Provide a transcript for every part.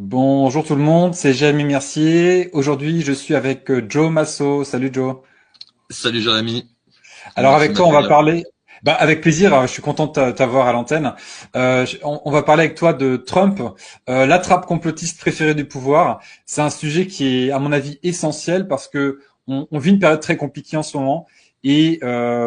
Bonjour tout le monde, c'est Jérémy Mercier. Aujourd'hui, je suis avec Joe Masso. Salut Joe. Salut Jérémy, Alors merci avec de toi, on va m'accueillir. parler, avec plaisir, je suis content de t'avoir à l'antenne. On va parler avec toi de Trump, l'attrape complotiste préférée du pouvoir. C'est un sujet qui est, à mon avis, essentiel parce que on vit une période très compliquée en ce moment et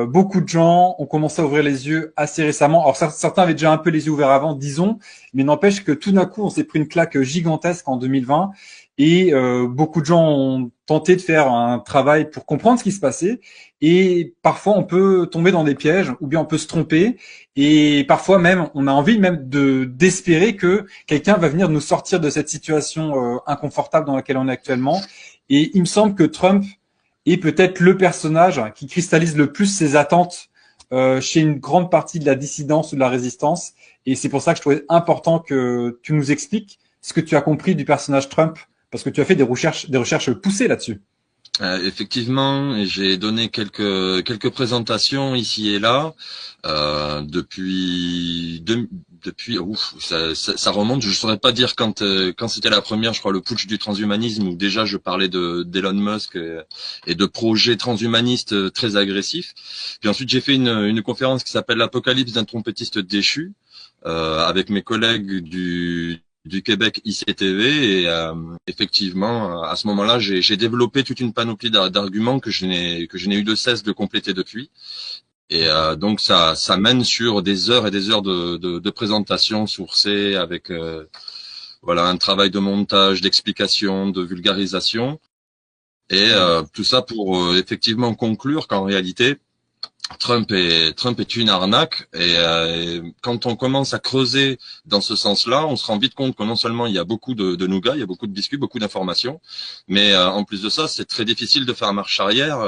beaucoup de gens ont commencé à ouvrir les yeux assez récemment. Alors certains avaient déjà un peu les yeux ouverts avant, disons, mais n'empêche que tout d'un coup, on s'est pris une claque gigantesque en 2020 et beaucoup de gens ont tenté de faire un travail pour comprendre ce qui se passait. Et parfois, on peut tomber dans des pièges, ou bien on peut se tromper. Et parfois même, on a envie même de d'espérer que quelqu'un va venir nous sortir de cette situation inconfortable dans laquelle on est actuellement. Et il me semble que Trump est peut-être le personnage qui cristallise le plus ses attentes chez une grande partie de la dissidence ou de la résistance. Et c'est pour ça que je trouvais important que tu nous expliques ce que tu as compris du personnage Trump, parce que tu as fait des recherches poussées là-dessus. Effectivement, j'ai donné quelques présentations ici et là depuis ouf, ça remonte. Je saurais pas dire quand c'était la première, je crois, le putsch du transhumanisme, où déjà je parlais de d'Elon Musk et de projets transhumanistes très agressifs. Puis ensuite j'ai fait une conférence qui s'appelle l'Apocalypse d'un trompettiste déchu, avec mes collègues du Québec ICTV, et effectivement à ce moment-là j'ai développé toute une panoplie d'arguments que je n'ai eu de cesse de compléter depuis. Et donc ça mène sur des heures et des heures de présentation sourcées avec voilà, un travail de montage, d'explication, de vulgarisation, et tout ça pour effectivement conclure qu'en réalité Trump est une arnaque, et quand on commence à creuser dans ce sens-là, on se rend vite compte que non seulement il y a beaucoup de nougats, il y a beaucoup de biscuits, beaucoup d'informations, mais en plus de ça, c'est très difficile de faire marche arrière.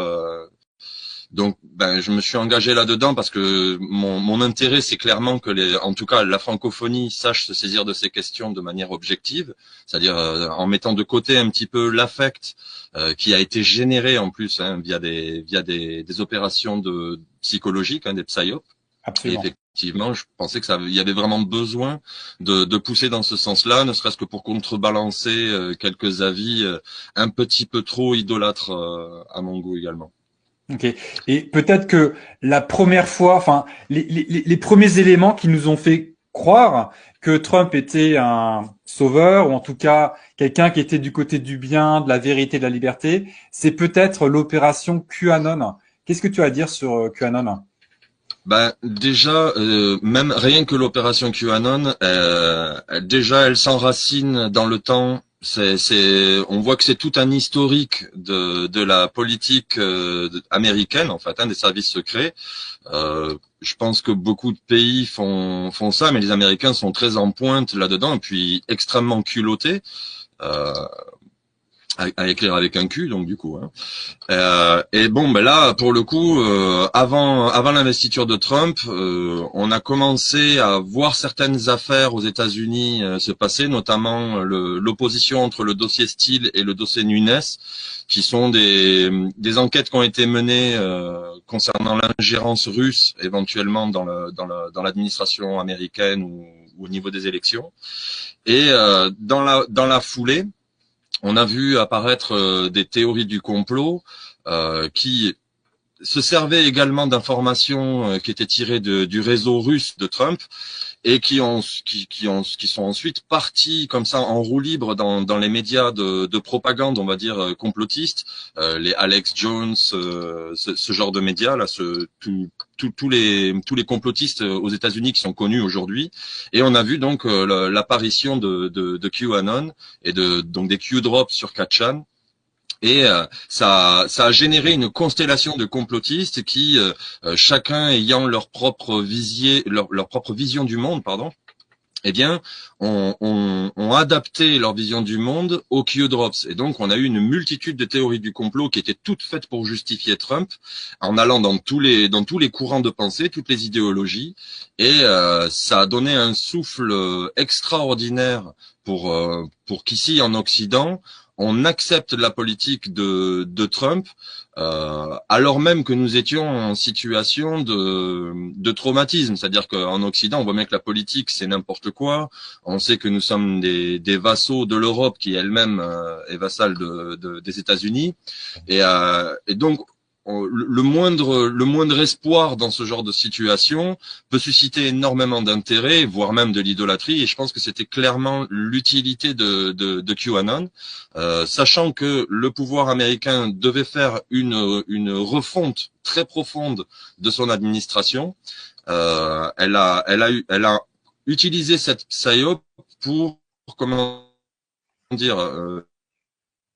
Donc, ben, je me suis engagé là-dedans parce que mon intérêt, c'est clairement que en tout cas, la francophonie sache se saisir de ces questions de manière objective, c'est-à-dire en mettant de côté un petit peu l'affect qui a été généré en plus, hein, via des opérations psychologiques, hein, des psyops. Et Absolument. effectivement, je pensais que il y avait vraiment besoin de pousser dans ce sens-là, ne serait-ce que pour contrebalancer quelques avis un petit peu trop idolâtres à mon goût également. Ok. Et peut-être que la première fois, enfin, les premiers éléments qui nous ont fait croire que Trump était un sauveur, ou en tout cas quelqu'un qui était du côté du bien, de la vérité, de la liberté, c'est peut-être l'opération QAnon. Qu'est-ce que tu as à dire sur QAnon? Ben déjà, même rien que l'opération QAnon, déjà elle s'enracine dans le temps. On voit que c'est tout un historique de la politique américaine, en fait, hein, des services secrets. Je pense que beaucoup de pays font ça, mais les Américains sont très en pointe là-dedans, et puis extrêmement culottés. Euh, à écrire avec un Q, donc du coup. Hein. Et bon, ben là, pour le coup, avant l'investiture de Trump, on a commencé à voir certaines affaires aux États-Unis se passer, notamment l'opposition entre le dossier Steele et le dossier Nunes, qui sont des enquêtes qui ont été menées concernant l'ingérence russe éventuellement dans l'administration américaine ou au niveau des élections. Et dans la foulée, on a vu apparaître des théories du complot qui se servaient également d'informations qui étaient tirées du réseau russe de Trump, et qui sont ensuite partis comme ça en roue libre dans les médias de propagande, on va dire complotistes, les Alex Jones, ce genre de médias là, tous les complotistes aux États-Unis qui sont connus aujourd'hui. Et on a vu donc l'apparition de QAnon et donc des Q-drops sur 4chan. Et ça a généré une constellation de complotistes qui, chacun ayant leur propre vision du monde, pardon, eh bien, ont adapté leur vision du monde aux Q-drops. Et donc, on a eu une multitude de théories du complot qui étaient toutes faites pour justifier Trump, en allant dans tous les courants de pensée, toutes les idéologies. Et ça a donné un souffle extraordinaire pour qu'ici, en Occident, on accepte la politique de Trump, alors même que nous étions en situation de traumatisme. C'est-à-dire qu'en Occident, on voit bien que la politique, c'est n'importe quoi. On sait que nous sommes des vassaux de l'Europe qui elle-même est vassale des États-Unis. Et donc, le moindre espoir dans ce genre de situation peut susciter énormément d'intérêt, voire même de l'idolâtrie. Et je pense que c'était clairement l'utilité de QAnon, sachant que le pouvoir américain devait faire une refonte très profonde de son administration. Elle a utilisé cette PSYOP pour, comment dire,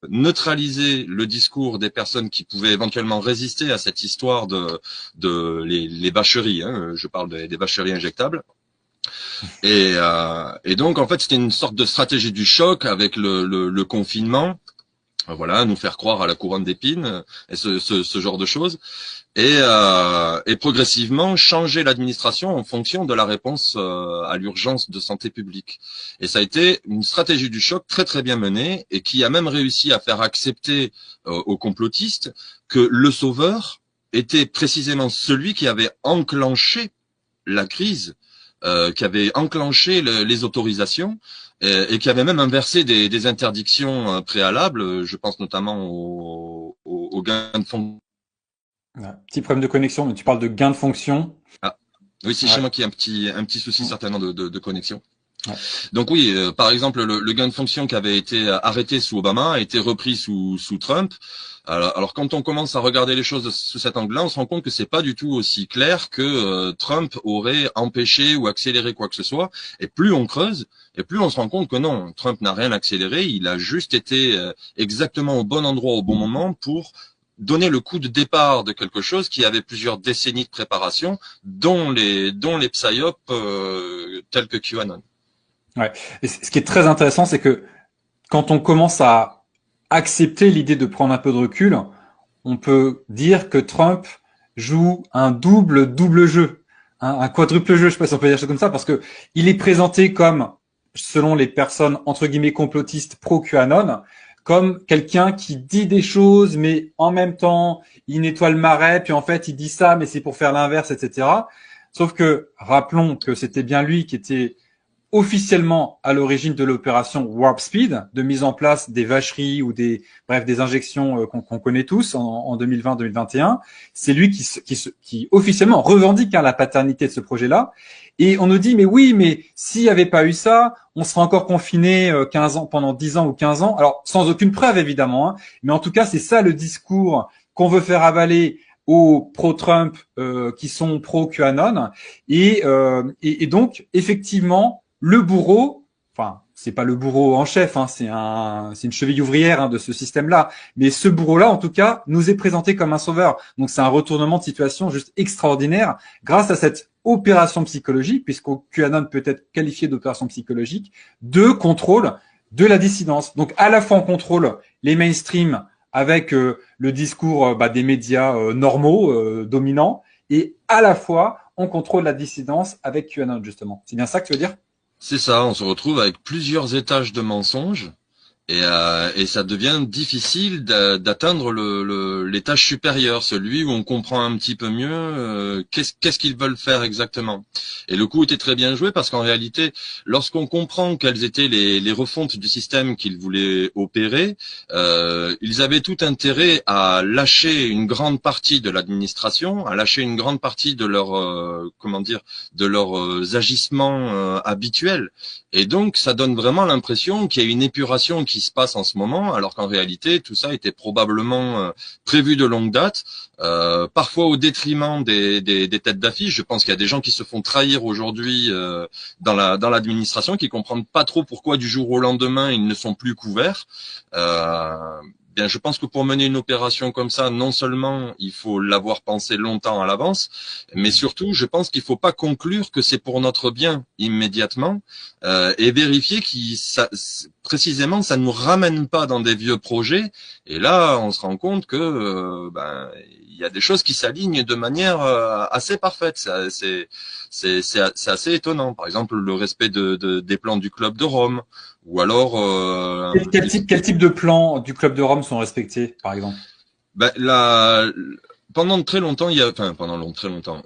neutraliser le discours des personnes qui pouvaient éventuellement résister à cette histoire de les bâcheries. Hein, je parle des bâcheries injectables. Et donc, en fait, c'était une sorte de stratégie du choc avec le confinement. Voilà, nous faire croire à la couronne d'épines et ce genre de choses. Et progressivement changer l'administration en fonction de la réponse à l'urgence de santé publique. Et ça a été une stratégie du choc très très bien menée et qui a même réussi à faire accepter aux complotistes que le sauveur était précisément celui qui avait enclenché la crise, qui avait enclenché les autorisations et qui avait même inversé des interdictions préalables. Je pense notamment aux gains de fonds. Ouais. Petit problème de connexion, mais tu parles de gain de fonction. Ah, oui, c'est Ouais. chez moi qu'il y a un petit souci certainement de connexion. Ouais. Donc oui, par exemple, le gain de fonction qui avait été arrêté sous Obama a été repris sous Trump. Alors quand on commence à regarder les choses sous cet angle-là, on se rend compte que c'est pas du tout aussi clair que Trump aurait empêché ou accéléré quoi que ce soit. Et plus on creuse, et plus on se rend compte que non, Trump n'a rien accéléré. Il a juste été exactement au bon endroit au bon moment pour donner le coup de départ de quelque chose qui avait plusieurs décennies de préparation, dont les PSYOP tels que QAnon. Ouais. Et ce qui est très intéressant, c'est que quand on commence à accepter l'idée de prendre un peu de recul, on peut dire que Trump joue un double jeu, un quadruple jeu, je sais pas si on peut dire ça comme ça, parce que il est présenté comme, selon les personnes entre guillemets complotistes pro QAnon, comme quelqu'un qui dit des choses, mais en même temps il nettoie le marais, puis en fait il dit ça, mais c'est pour faire l'inverse, etc. Sauf que rappelons que c'était bien lui qui était officiellement à l'origine de l'opération Warp Speed, de mise en place des vacheries ou des injections qu'on connaît tous en 2020-2021. C'est lui qui officiellement revendique la paternité de ce projet-là. Et on nous dit, mais oui, mais s'il n'y avait pas eu ça, on serait encore confiné 15 ans, pendant 10 ans ou 15 ans. Alors, sans aucune preuve, évidemment, hein, mais en tout cas, c'est ça le discours qu'on veut faire avaler aux pro-Trump qui sont pro-QAnon. Et donc, effectivement, le bourreau, enfin, c'est pas le bourreau en chef, hein, c'est une cheville ouvrière hein, de ce système-là. Mais ce bourreau-là, en tout cas, nous est présenté comme un sauveur. Donc, c'est un retournement de situation juste extraordinaire grâce à cette opération psychologique, puisque QAnon peut être qualifié d'opération psychologique, de contrôle de la dissidence. Donc, à la fois, on contrôle les mainstream avec le discours des médias normaux, dominants, et à la fois, on contrôle la dissidence avec QAnon, justement. C'est bien ça que tu veux dire ? C'est ça, on se retrouve avec plusieurs étages de mensonges et ça devient difficile d'atteindre l'étage supérieur, celui où on comprend un petit peu mieux qu'est-ce qu'ils veulent faire exactement. Et le coup était très bien joué parce qu'en réalité, lorsqu'on comprend quelles étaient les refontes du système qu'ils voulaient opérer, ils avaient tout intérêt à lâcher une grande partie de l'administration, à lâcher une grande partie de leur de leurs agissements habituels. Et donc, ça donne vraiment l'impression qu'il y a une épuration qui se passe en ce moment, alors qu'en réalité, tout ça était probablement prévu de longue date, parfois au détriment des têtes d'affiche. Je pense qu'il y a des gens qui se font trahir aujourd'hui dans l'administration, qui comprennent pas trop pourquoi du jour au lendemain ils ne sont plus couverts. Bien, je pense que pour mener une opération comme ça, non seulement il faut l'avoir pensé longtemps à l'avance, mais surtout, je pense qu'il faut pas conclure que c'est pour notre bien immédiatement et vérifier précisément ça nous ramène pas dans des vieux projets. Et là, on se rend compte que il y a des choses qui s'alignent de manière assez parfaite. C'est assez étonnant. Par exemple, le respect des plans du club de Rome ou alors Quel type de plans du Club de Rome sont respectés, par exemple? ben, pendant très longtemps, très longtemps,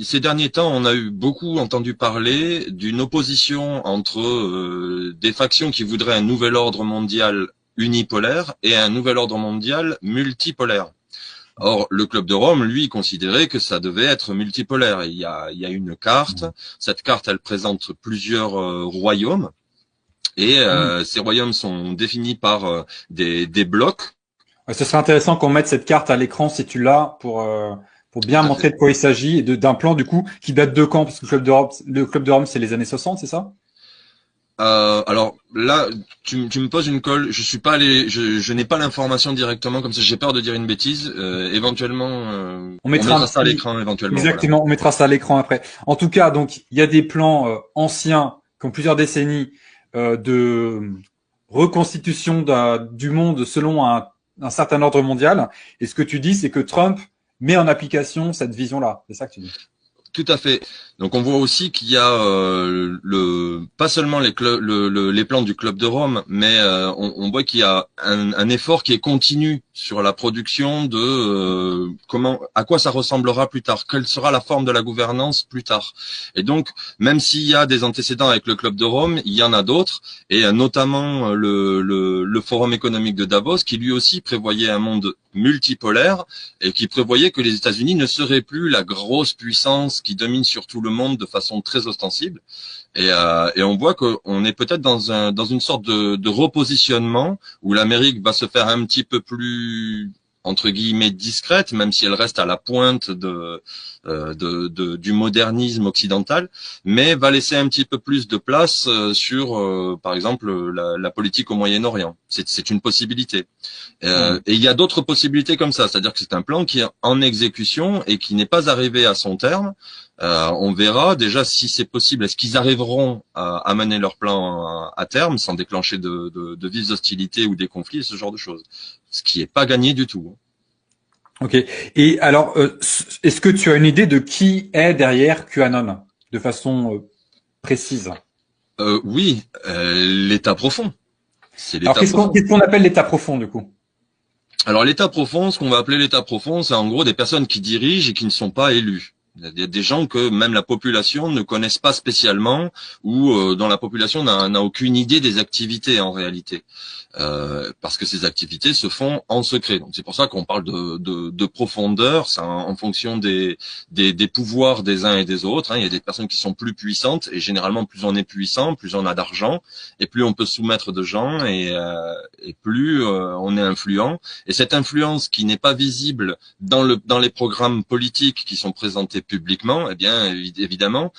ces derniers temps, on a eu beaucoup entendu parler d'une opposition entre des factions qui voudraient un nouvel ordre mondial unipolaire et un nouvel ordre mondial multipolaire. Or, le Club de Rome, lui, considérait que ça devait être multipolaire. Il y a une carte. Cette carte, elle présente plusieurs royaumes. Et ces royaumes sont définis par des blocs. Ce serait intéressant qu'on mette cette carte à l'écran si tu l'as pour bien montrer de quoi il s'agit et d'un plan du coup qui date de quand? Parce que le Club de Rome, c'est les années 60, c'est ça? Alors là, tu me poses une colle. Je suis pas allé, je n'ai pas l'information directement, comme ça j'ai peur de dire une bêtise. Éventuellement, on mettra ça à l'écran éventuellement. Exactement, voilà. On mettra ça à l'écran après. En tout cas, donc il y a des plans anciens qui ont plusieurs décennies de reconstitution du monde selon un certain ordre mondial. Et ce que tu dis, c'est que Trump met en application cette vision-là. C'est ça que tu dis. Tout à fait. Donc on voit aussi qu'il y a pas seulement les plans du Club de Rome, mais on voit qu'il y a un effort qui est continu sur la production de à quoi ça ressemblera plus tard, quelle sera la forme de la gouvernance plus tard. Et donc même s'il y a des antécédents avec le Club de Rome, il y en a d'autres, et notamment le Forum économique de Davos qui lui aussi prévoyait un monde multipolaire et qui prévoyait que les États-Unis ne seraient plus la grosse puissance qui domine sur tout le monde de façon très ostensible. Et on voit qu'on est peut-être dans une sorte de repositionnement où l'Amérique va se faire un petit peu plus entre guillemets discrète, même si elle reste à la pointe du modernisme occidental, mais va laisser un petit peu plus de place sur, par exemple, la politique au Moyen-Orient. C'est une possibilité. Et il y a d'autres possibilités comme ça, c'est-à-dire que c'est un plan qui est en exécution et qui n'est pas arrivé à son terme. On verra déjà si c'est possible. Est-ce qu'ils arriveront à mener leur plan à terme sans déclencher de vives hostilités ou des conflits et ce genre de choses. Ce qui n'est pas gagné du tout. Ok. Et alors, est-ce que tu as une idée de qui est derrière QAnon de façon précise? Oui, l'état profond. Alors, qu'est-ce qu'on appelle l'état profond du coup? Alors, l'état profond, ce qu'on va appeler l'état profond, c'est en gros des personnes qui dirigent et qui ne sont pas élues. Il y a des gens que même la population ne connaissent pas spécialement ou dont la population n'a aucune idée des activités en réalité. Parce que ces activités se font en secret. Donc c'est pour ça qu'on parle de profondeur, c'est en fonction des pouvoirs des uns et des autres. Il y a des personnes qui sont plus puissantes et généralement plus on est puissant, plus on a d'argent et plus on peut soumettre de gens et plus on est influent. Et cette influence qui n'est pas visible dans les programmes politiques qui sont présentés publiquement, eh bien évidemment,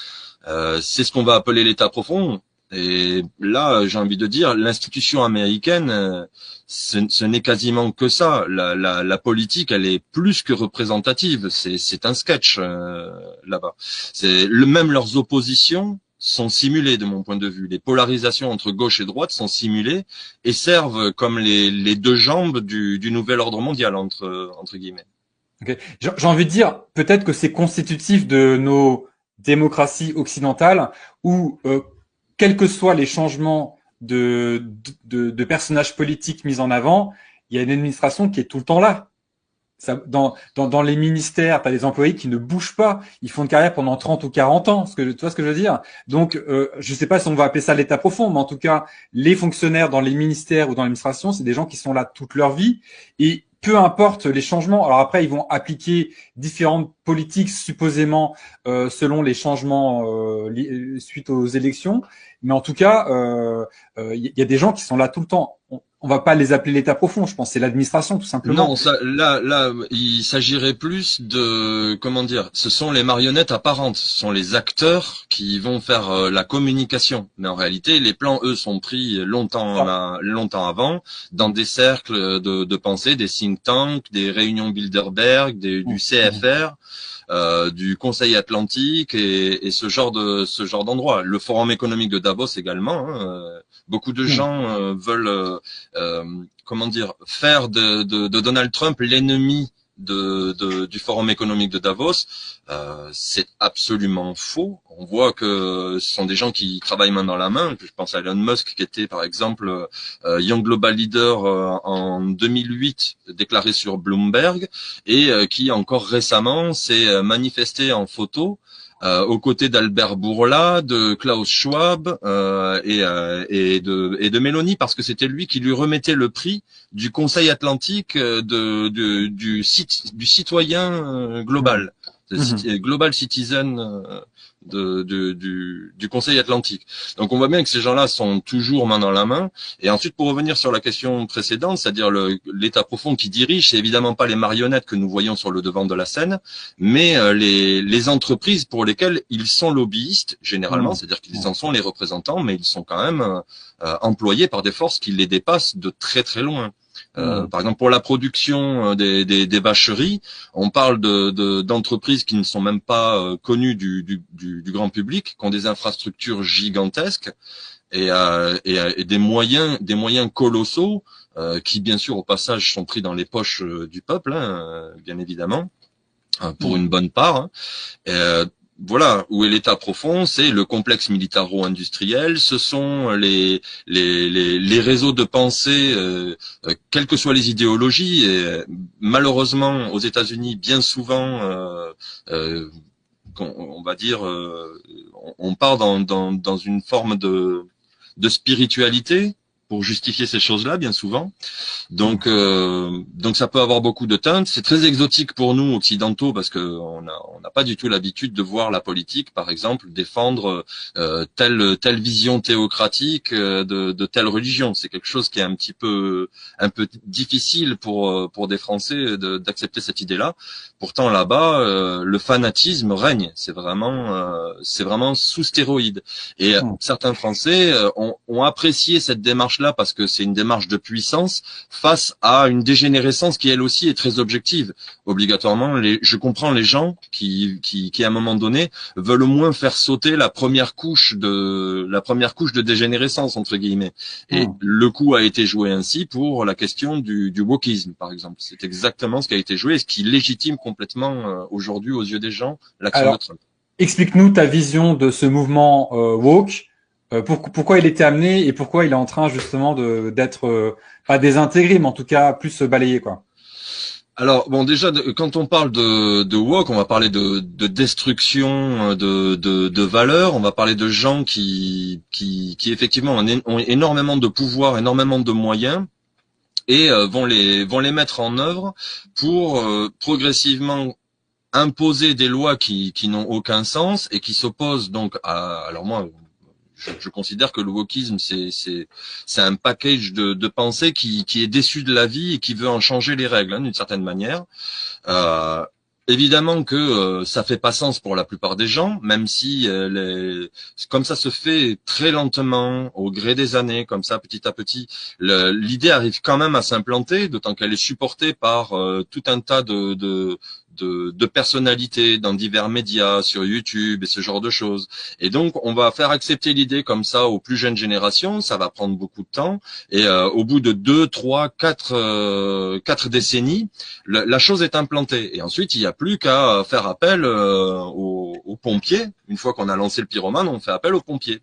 c'est ce qu'on va appeler l'état profond. Et là, j'ai envie de dire, l'institution américaine, ce n'est quasiment que ça. La politique, elle est plus que représentative. C'est un sketch là-bas. Même leurs oppositions sont simulées de mon point de vue. Les polarisations entre gauche et droite sont simulées et servent comme les deux jambes du nouvel ordre mondial entre guillemets. Okay. J'ai envie de dire, peut-être que c'est constitutif de nos démocraties occidentales où quels que soient les changements de personnages politiques mis en avant, il y a une administration qui est tout le temps là. Ça, dans les ministères, tu as des employés qui ne bougent pas. Ils font une carrière pendant 30 ou 40 ans. Tu vois ce que je veux dire? Donc, je ne sais pas si on va appeler ça l'état profond, mais en tout cas, les fonctionnaires dans les ministères ou dans l'administration, c'est des gens qui sont là toute leur vie. Et peu importe les changements. Alors après, ils vont appliquer différentes politiques supposément selon les changements suite aux élections. Mais en tout cas, y a des gens qui sont là tout le temps. On va pas les appeler l'état profond, je pense, c'est l'administration tout simplement. Non, là, il s'agirait plus de, comment dire, ce sont les marionnettes apparentes, ce sont les acteurs qui vont faire la communication. Mais en réalité, les plans, eux, sont pris longtemps avant, dans des cercles de pensée, des think tanks, des réunions Bilderberg, du CFR. Du Conseil Atlantique et ce genre d'endroit. Le Forum économique de Davos également. Beaucoup de gens veulent comment dire faire de Donald Trump l'ennemi du Forum économique de Davos, c'est absolument faux. On voit que ce sont des gens qui travaillent main dans la main. Je pense à Elon Musk, qui était par exemple Young Global Leader en 2008, déclaré sur Bloomberg, et qui encore récemment s'est manifesté en photo aux côtés d'Albert Bourla, de Klaus Schwab et de Mélanie, parce que c'était lui qui lui remettait le prix du Conseil Atlantique du citoyen global, Global Citizen du Conseil Atlantique. Donc on voit bien que ces gens-là sont toujours main dans la main. Et ensuite, pour revenir sur la question précédente, c'est-à-dire l'État profond qui dirige, c'est évidemment pas les marionnettes que nous voyons sur le devant de la scène, mais les entreprises pour lesquelles ils sont lobbyistes, généralement, c'est-à-dire qu'ils en sont les représentants, mais ils sont quand même employés par des forces qui les dépassent de très très loin. Par exemple, pour la production des vacheries, on parle d'entreprises qui ne sont même pas connues du grand public, qui ont des infrastructures gigantesques et des moyens colossaux qui, bien sûr, au passage, sont pris dans les poches du peuple, bien évidemment, pour une bonne part. Voilà, où est l'État profond, c'est le complexe militaro-industriel, ce sont les réseaux de pensée, quelles que soient les idéologies, et malheureusement aux États-Unis, bien souvent, on va dire, on part dans une forme de spiritualité pour justifier ces choses-là, bien souvent. Donc ça peut avoir beaucoup de teintes. C'est très exotique pour nous occidentaux parce que on n'a pas du tout l'habitude de voir la politique, par exemple, défendre telle vision théocratique de telle religion. C'est quelque chose qui est un peu difficile pour des Français d'accepter cette idée-là. Pourtant là-bas, le fanatisme règne. C'est vraiment sous stéroïdes. Et certains Français ont apprécié cette démarche-là parce que c'est une démarche de puissance face à une dégénérescence qui elle aussi est très objective. Obligatoirement, je comprends les gens qui à un moment donné veulent au moins faire sauter la première couche de dégénérescence entre guillemets. Et le coup a été joué ainsi pour la question du wokisme par exemple. C'est exactement ce qui a été joué et ce qui légitime complètement aujourd'hui aux yeux des gens l'action de Trump. Explique-nous ta vision de ce mouvement woke. Pourquoi il était amené et pourquoi il est en train justement d'être pas désintégré, mais en tout cas plus balayé, quoi. Alors bon, déjà quand on parle de woke, on va parler de destruction de valeurs, on va parler de gens qui effectivement ont énormément de pouvoir, énormément de moyens et vont les mettre en œuvre pour progressivement imposer des lois qui n'ont aucun sens et qui s'opposent donc à, alors moi je considère que le wokisme c'est un package de pensée qui est déçu de la vie et qui veut en changer les règles d'une certaine manière. Évidemment que ça fait pas sens pour la plupart des gens, même si comme ça se fait très lentement, au gré des années, comme ça petit à petit, l'idée arrive quand même à s'implanter, d'autant qu'elle est supportée par tout un tas de personnalités dans divers médias, sur YouTube et ce genre de choses. Et donc, on va faire accepter l'idée comme ça aux plus jeunes générations, ça va prendre beaucoup de temps, et au bout de 2, 3, 4 décennies, la chose est implantée. Et ensuite, il n'y a plus qu'à faire appel aux pompiers. Une fois qu'on a lancé le pyromane, on fait appel aux pompiers.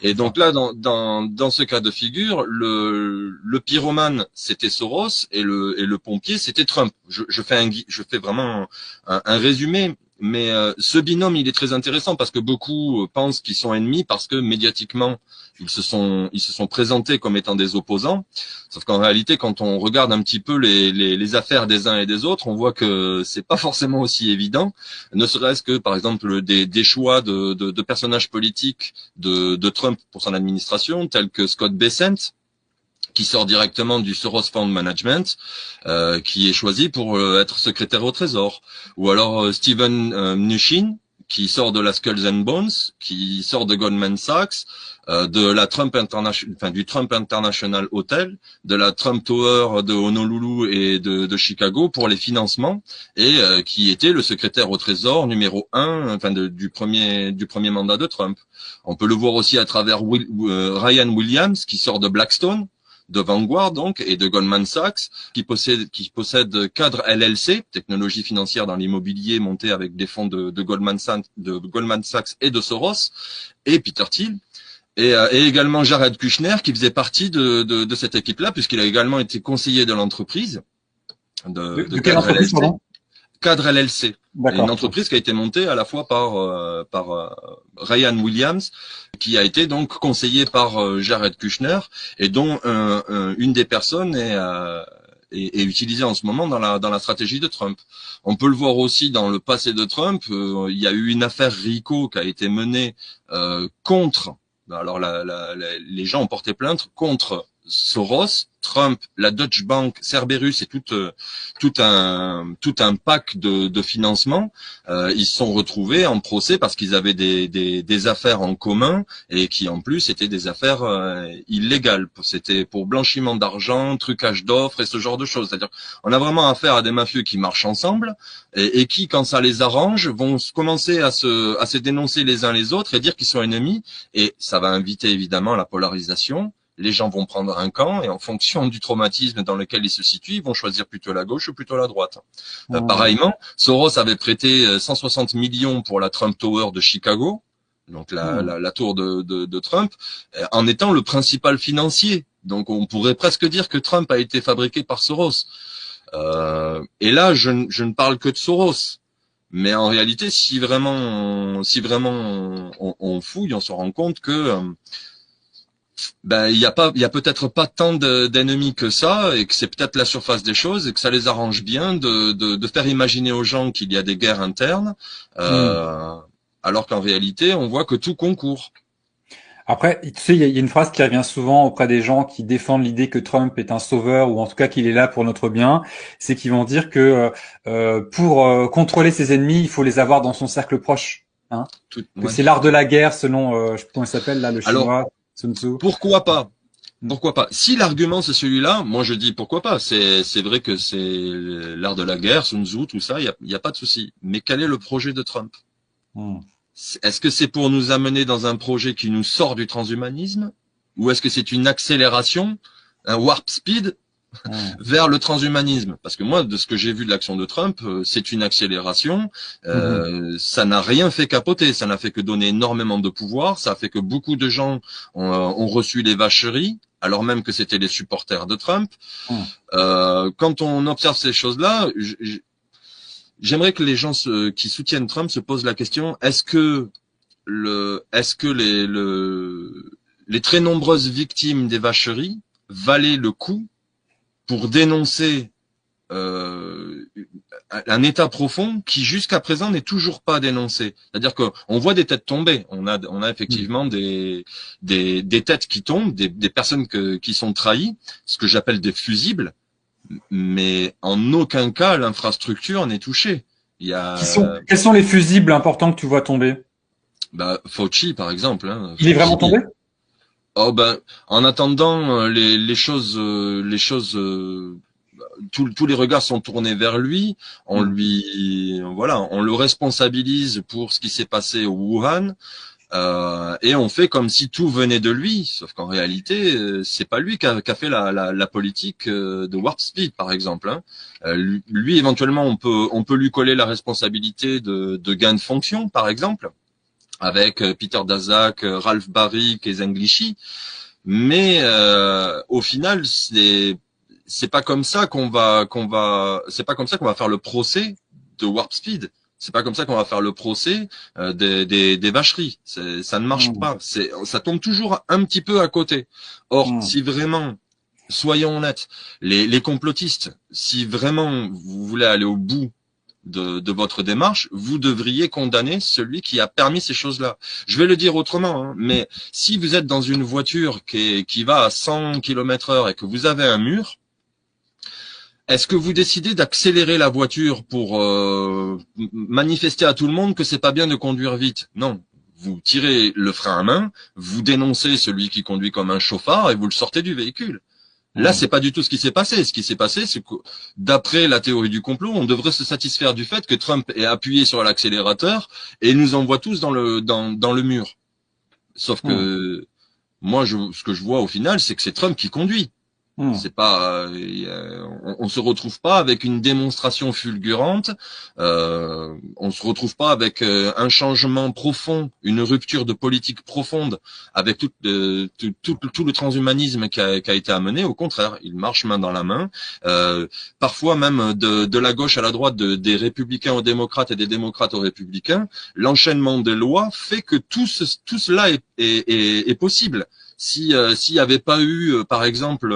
Et donc là, dans ce cas de figure, le pyromane, c'était Soros, et le pompier, c'était Trump. Je fais vraiment un résumé, mais ce binôme il est très intéressant parce que beaucoup pensent qu'ils sont ennemis parce que médiatiquement ils se sont présentés comme étant des opposants, sauf qu'en réalité quand on regarde un petit peu les affaires des uns et des autres, on voit que c'est pas forcément aussi évident, ne serait-ce que par exemple des choix de personnages politiques de Trump pour son administration, tels que Scott Bessent, qui sort directement du Soros Fund Management, qui est choisi pour être secrétaire au Trésor. Ou alors Steven Mnuchin, qui sort de la Skulls and Bones, qui sort de Goldman Sachs, de la Trump International, enfin du Trump International Hotel, de la Trump Tower de Honolulu et de Chicago pour les financements, et qui était le secrétaire au Trésor numéro 1, enfin du premier mandat de Trump. On peut le voir aussi à travers Ryan Williams, qui sort de Blackstone. de Vanguard donc et de Goldman Sachs, qui possède Cadre LLC, technologie financière dans l'immobilier montée avec des fonds de Goldman Sachs et de Soros, et Peter Thiel. Et également Jared Kushner, qui faisait partie de cette équipe-là, puisqu'il a également été conseiller de l'entreprise de quelle Cadre entreprise, LLC. pardon? Cadre LLC, D'accord. une entreprise qui a été montée à la fois par Ryan Williams, qui a été donc conseillé par Jared Kushner, et dont une des personnes est utilisée en ce moment dans la stratégie de Trump. On peut le voir aussi dans le passé de Trump. Il y a eu une affaire RICO qui a été menée contre. Alors les gens ont porté plainte contre Soros, Trump, la Deutsche Bank, Cerberus et tout un pack de financement. Ils se sont retrouvés en procès parce qu'ils avaient des affaires en commun et qui en plus étaient des affaires illégales. C'était pour blanchiment d'argent, trucage d'offres et ce genre de choses. C'est-à-dire on a vraiment affaire à des mafieux qui marchent ensemble et qui, quand ça les arrange, vont commencer à se dénoncer les uns les autres et dire qu'ils sont ennemis. Et ça va inviter évidemment à la polarisation. Les gens vont prendre un camp et en fonction du traumatisme dans lequel ils se situent, ils vont choisir plutôt la gauche ou plutôt la droite. Pareillement, Soros avait prêté 160 millions pour la Trump Tower de Chicago, donc la tour de Trump, en étant le principal financier. Donc on pourrait presque dire que Trump a été fabriqué par Soros. Et là, je ne parle que de Soros. Mais en réalité, si vraiment on fouille, on se rend compte que il y a peut-être pas tant d'ennemis que ça, et que c'est peut-être la surface des choses, et que ça les arrange bien de faire imaginer aux gens qu'il y a des guerres internes, alors qu'en réalité, on voit que tout concourt. Après, tu sais, il y a une phrase qui revient souvent auprès des gens qui défendent l'idée que Trump est un sauveur ou en tout cas qu'il est là pour notre bien, c'est qu'ils vont dire que pour contrôler ses ennemis, il faut les avoir dans son cercle proche. Hein, que c'est l'art de la guerre selon, je sais pas comment il s'appelle là, le chinois, Sun Tzu. Pourquoi pas? Pourquoi pas? Si l'argument c'est celui-là, moi je dis pourquoi pas. C'est vrai que c'est l'art de la guerre, Sun Tzu, tout ça, il y a pas de souci. Mais quel est le projet de Trump? Est-ce que c'est pour nous amener dans un projet qui nous sort du transhumanisme, ou est-ce que c'est une accélération, un warp speed vers le transhumanisme? Parce que moi, de ce que j'ai vu de l'action de Trump, c'est une accélération. Ça n'a rien fait capoter, ça n'a fait que donner énormément de pouvoir. Ça a fait que beaucoup de gens ont reçu les vacheries, alors même que c'était les supporters de Trump. Quand on observe ces choses-là, j'aimerais que les gens qui soutiennent Trump se posent la question: est-ce que les très nombreuses victimes des vacheries valaient le coup pour dénoncer un état profond qui jusqu'à présent n'est toujours pas dénoncé? C'est-à-dire qu'on voit des têtes tomber, on a effectivement des têtes qui tombent, des personnes qui sont trahies, ce que j'appelle des fusibles, mais en aucun cas l'infrastructure n'est touchée. Quels sont les fusibles importants que tu vois tomber? Fauci par exemple. Il est vraiment tombé? Oh en attendant, les choses, tous les regards sont tournés vers lui. On le responsabilise pour ce qui s'est passé au Wuhan, et on fait comme si tout venait de lui. Sauf qu'en réalité, c'est pas lui qui a fait la politique de Warp Speed, par exemple. Lui, éventuellement, on peut lui coller la responsabilité de gain de fonction, par exemple, avec Peter Daszak, Ralph Baric et Zenglishi, mais au final c'est pas comme ça qu'on va faire le procès de Warp Speed. C'est pas comme ça qu'on va faire le procès des vacheries. Ça ne marche pas. Ça tombe toujours un petit peu à côté. Or, si vraiment, soyons honnêtes, les complotistes, si vraiment vous voulez aller au bout de votre démarche, vous devriez condamner celui qui a permis ces choses-là. Je vais le dire autrement, mais si vous êtes dans une voiture qui va à 100 km/h et que vous avez un mur, est-ce que vous décidez d'accélérer la voiture pour manifester à tout le monde que c'est pas bien de conduire vite? Non. Vous tirez le frein à main, vous dénoncez celui qui conduit comme un chauffard et vous le sortez du véhicule. Là, c'est pas du tout ce qui s'est passé. Ce qui s'est passé, c'est que, d'après la théorie du complot, on devrait se satisfaire du fait que Trump ait appuyé sur l'accélérateur et nous envoie tous dans le mur. Sauf que moi, ce que je vois au final, c'est que c'est Trump qui conduit. C'est pas, on se retrouve pas avec une démonstration fulgurante, on se retrouve pas avec un changement profond, une rupture de politique profonde, avec tout le transhumanisme qui a été amené. Au contraire, il marche main dans la main. Parfois même de la gauche à la droite, des républicains aux démocrates et des démocrates aux républicains, l'enchaînement des lois fait que tout cela est possible. S'il y avait pas eu, par exemple,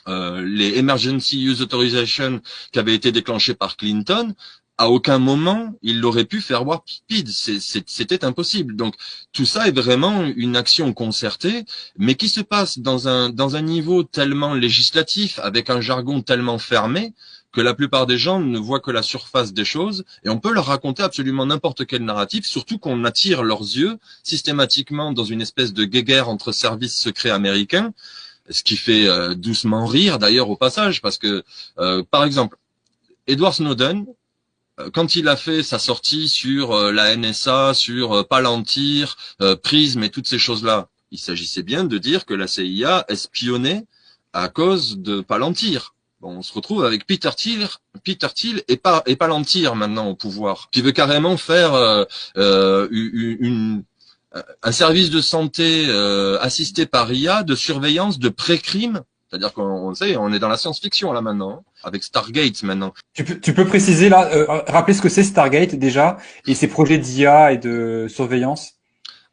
les Emergency Use Authorization qui avaient été déclenchés par Clinton, à aucun moment il aurait pu faire Warp Speed. C'était impossible. Donc tout ça est vraiment une action concertée, mais qui se passe dans un niveau tellement législatif, avec un jargon tellement fermé, que la plupart des gens ne voient que la surface des choses, et on peut leur raconter absolument n'importe quel narratif, surtout qu'on attire leurs yeux systématiquement dans une espèce de guéguerre entre services secrets américains, ce qui fait doucement rire d'ailleurs au passage, parce que, par exemple, Edward Snowden, quand il a fait sa sortie sur la NSA, sur Palantir, Prism et toutes ces choses-là, il s'agissait bien de dire que la CIA espionnait à cause de Palantir. Bon, on se retrouve avec Peter Thiel et Palantir maintenant au pouvoir, qui veut carrément faire un service de santé assisté par IA de surveillance de pré-crime. C'est-à-dire qu'on sait, on est dans la science-fiction là maintenant, avec Stargate maintenant. Tu peux préciser là, rappeler ce que c'est Stargate déjà et ses projets d'IA et de surveillance.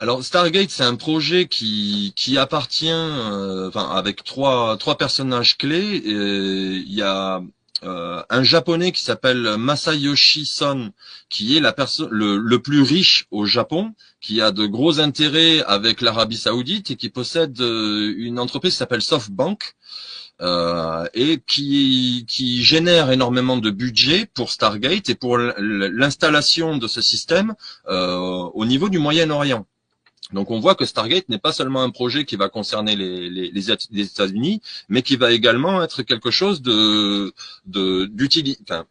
Alors Stargate, c'est un projet qui appartient, enfin avec trois personnages clés. Il y a un japonais qui s'appelle Masayoshi Son, qui est la personne le plus riche au Japon, qui a de gros intérêts avec l'Arabie Saoudite et qui possède une entreprise qui s'appelle SoftBank. Et qui génère énormément de budget pour Stargate et pour l'installation de ce système au niveau du Moyen-Orient. Donc on voit que Stargate n'est pas seulement un projet qui va concerner les États-Unis, mais qui va également être quelque chose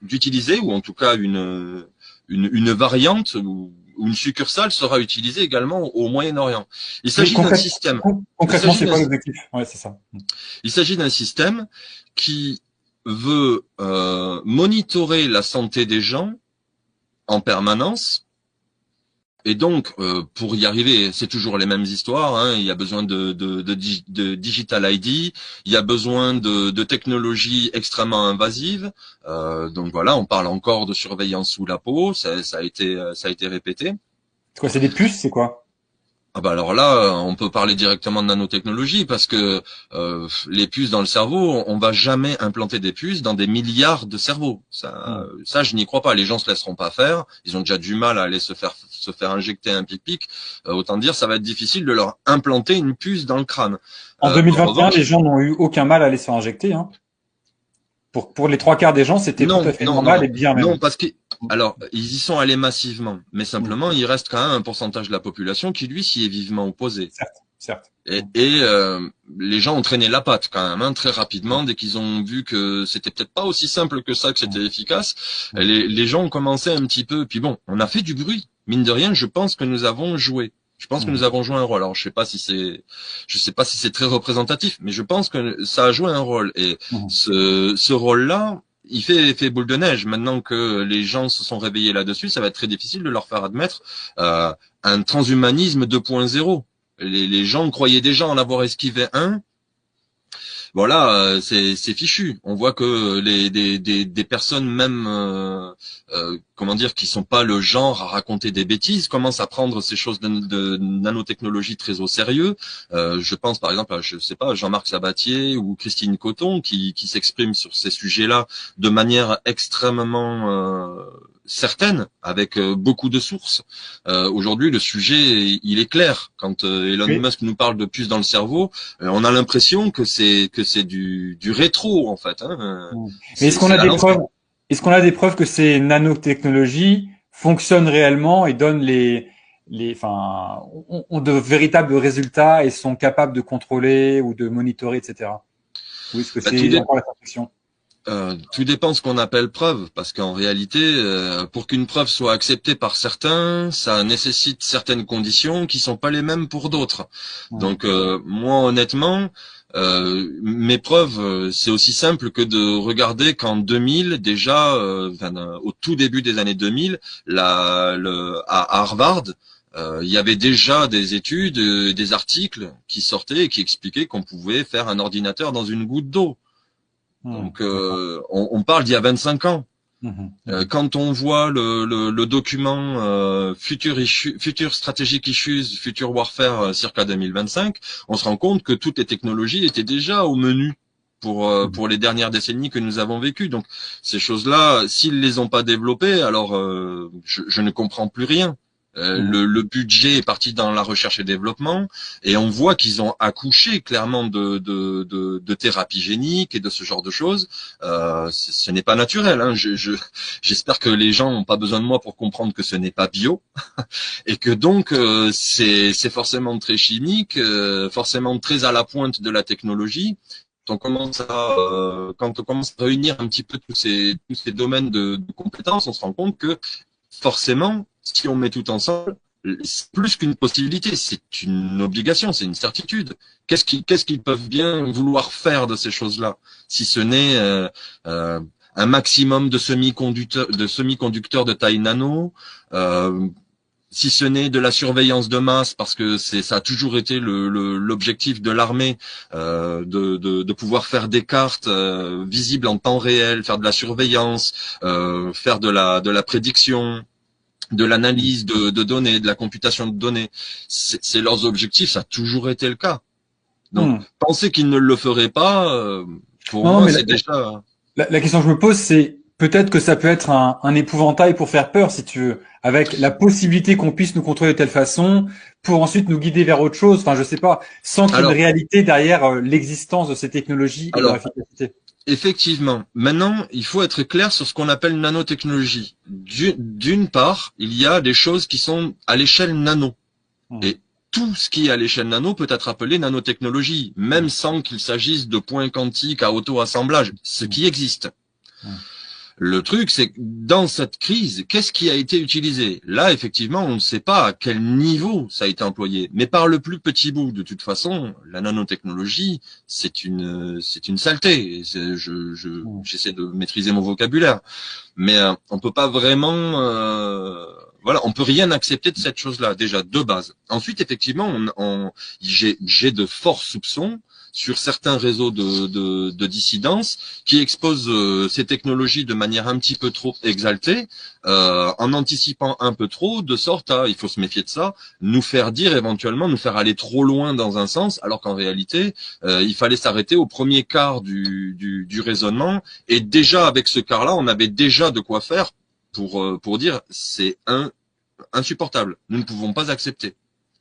d'utilisé, ou en tout cas une variante ou une succursale sera utilisée également au Moyen-Orient. Il s'agit d'un système. Concrètement, c'est quoi l'objectif? Ouais, c'est ça. Il s'agit d'un système qui veut monitorer la santé des gens en permanence. Et donc, pour y arriver, c'est toujours les mêmes histoires. Hein. Il y a besoin de digital ID, il y a besoin de technologies extrêmement invasives. Donc voilà, on parle encore de surveillance sous la peau. Ça a été répété. C'est quoi? C'est des puces? C'est quoi? Ah bah alors là, on peut parler directement de nanotechnologie, parce que les puces dans le cerveau, on va jamais implanter des puces dans des milliards de cerveaux. Ça, je n'y crois pas. Les gens se laisseront pas faire. Ils ont déjà du mal à aller se faire injecter un pic-pic. Autant dire, ça va être difficile de leur implanter une puce dans le crâne. En 2021, les gens n'ont eu aucun mal à aller se faire injecter. Hein. Pour les 3 quarts des gens, c'était tout à fait normal et bien même. Non, parce que alors ils y sont allés massivement, mais simplement il reste quand même un pourcentage de la population qui lui s'y est vivement opposé. Certes. Et les gens ont traîné la patte quand même, hein, très rapidement, dès qu'ils ont vu que c'était peut-être pas aussi simple que ça, que c'était efficace. Les gens ont commencé un petit peu. Puis bon, on a fait du bruit. Mine de rien, je pense que nous avons joué. Je pense que nous avons joué un rôle. Alors, je sais pas si c'est très représentatif, mais je pense que ça a joué un rôle. Et ce rôle-là, il fait effet boule de neige. Maintenant que les gens se sont réveillés là-dessus, ça va être très difficile de leur faire admettre un transhumanisme 2.0. Les gens croyaient déjà en avoir esquivé un. Voilà, c'est fichu. On voit que des personnes même comment dire, qui sont pas le genre à raconter des bêtises, commencent à prendre ces choses de nanotechnologie très au sérieux. Je pense par exemple à, je sais pas, Jean-Marc Sabatier ou Christine Coton qui s'expriment sur ces sujets-là de manière extrêmement certaine, avec beaucoup de sources. Aujourd'hui, le sujet, il est clair. Quand Elon Musk nous parle de puces dans le cerveau, on a l'impression que c'est du rétro en fait. Hein. Mais est-ce qu'on a des preuves? Est-ce qu'on a des preuves que ces nanotechnologies fonctionnent réellement et donnent ont de véritables résultats et sont capables de contrôler ou de monitorer, etc. Ou est-ce que c'est encore la perfection? Tout dépend de ce qu'on appelle preuve, parce qu'en réalité, pour qu'une preuve soit acceptée par certains, ça nécessite certaines conditions qui sont pas les mêmes pour d'autres. Donc moi, honnêtement, Mes preuves, c'est aussi simple que de regarder qu'en 2000, déjà, au tout début des années 2000, à Harvard, il y avait déjà des études, des articles qui sortaient et qui expliquaient qu'on pouvait faire un ordinateur dans une goutte d'eau. Donc, on parle d'il y a 25 ans. Quand on voit le document Future Strategic Issues, Future Warfare circa 2025, on se rend compte que toutes les technologies étaient déjà au menu pour les dernières décennies que nous avons vécues. Donc ces choses-là, s'ils les ont pas développées, alors je ne comprends plus rien. Le budget est parti dans la recherche et développement, et on voit qu'ils ont accouché clairement de thérapie génique et de ce genre de choses. Ce n'est pas naturel. Hein. J'espère que les gens n'ont pas besoin de moi pour comprendre que ce n'est pas bio, et que donc c'est forcément très chimique, forcément très à la pointe de la technologie. Quand on commence à réunir un petit peu tous ces domaines de compétences, on se rend compte que forcément, si on met tout ensemble, c'est plus qu'une possibilité, c'est une obligation, c'est une certitude. Qu'est-ce qu'ils peuvent bien vouloir faire de ces choses-là, si ce n'est un maximum de semi-conducteurs de taille nano, si ce n'est de la surveillance de masse, parce que ça a toujours été l'objectif de l'armée, de pouvoir faire des cartes visibles en temps réel, faire de la surveillance, faire de la prédiction, de l'analyse de données, de la computation de données. C'est leurs objectifs, ça a toujours été le cas. Donc, penser qu'ils ne le feraient pas, pour moi, c'est déjà... La question que je me pose, c'est peut-être que ça peut être un épouvantail pour faire peur, si tu veux, avec la possibilité qu'on puisse nous contrôler de telle façon, pour ensuite nous guider vers autre chose, enfin je sais pas, sans qu'il y ait une réalité derrière l'existence de ces technologies et leur efficacité. Effectivement. Maintenant, il faut être clair sur ce qu'on appelle nanotechnologie. D'une part, il y a des choses qui sont à l'échelle nano. Et tout ce qui est à l'échelle nano peut être appelé nanotechnologie, même sans qu'il s'agisse de points quantiques à auto-assemblage, ce qui existe. Le truc, c'est que dans cette crise, qu'est-ce qui a été utilisé? Là, effectivement, on ne sait pas à quel niveau ça a été employé. Mais par le plus petit bout, de toute façon, la nanotechnologie, c'est une saleté. J'essaie de maîtriser mon vocabulaire. Mais on peut pas vraiment... voilà, on peut rien accepter de cette chose-là, déjà, de base. Ensuite, effectivement, j'ai de forts soupçons sur certains réseaux de dissidence qui exposent ces technologies de manière un petit peu trop exaltée, en anticipant un peu trop, de sorte à, il faut se méfier de ça, nous faire dire éventuellement, nous faire aller trop loin dans un sens, alors qu'en réalité, il fallait s'arrêter au premier quart du raisonnement, et déjà avec ce quart-là, on avait déjà de quoi faire pour dire c'est insupportable, nous ne pouvons pas accepter,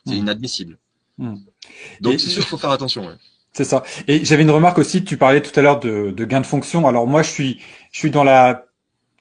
c'est inadmissible. Donc c'est sûr qu'il faut faire attention. Ouais. C'est ça. Et j'avais une remarque aussi, tu parlais tout à l'heure de gain de fonction. Alors moi, je suis dans la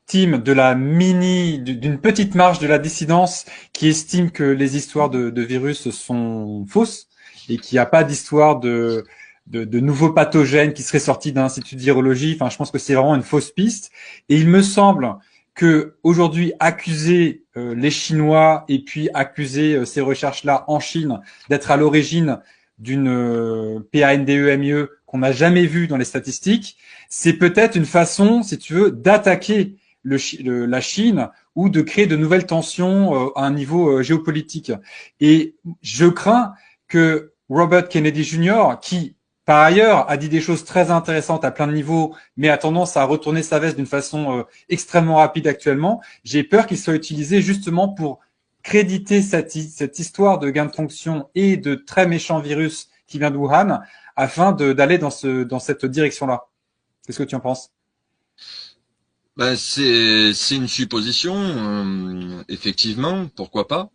team de d'une petite marge de la dissidence qui estime que les histoires de virus sont fausses et qu'il n'y a pas d'histoire de nouveaux pathogènes qui seraient sortis d'un institut de virologie. Enfin, je pense que c'est vraiment une fausse piste. Et il me semble que aujourd'hui, accuser les Chinois et puis accuser ces recherches-là en Chine d'être à l'origine d'une PANDEMIE qu'on n'a jamais vue dans les statistiques, c'est peut-être une façon, si tu veux, d'attaquer la Chine ou de créer de nouvelles tensions à un niveau géopolitique. Et je crains que Robert Kennedy Jr., qui par ailleurs a dit des choses très intéressantes à plein de niveaux, mais a tendance à retourner sa veste d'une façon extrêmement rapide actuellement, j'ai peur qu'il soit utilisé justement pour créditer cette histoire de gain de fonction et de très méchant virus qui vient de Wuhan afin d'aller dans cette direction-là. Qu'est-ce que tu en penses? Ben c'est une supposition, effectivement, pourquoi pas.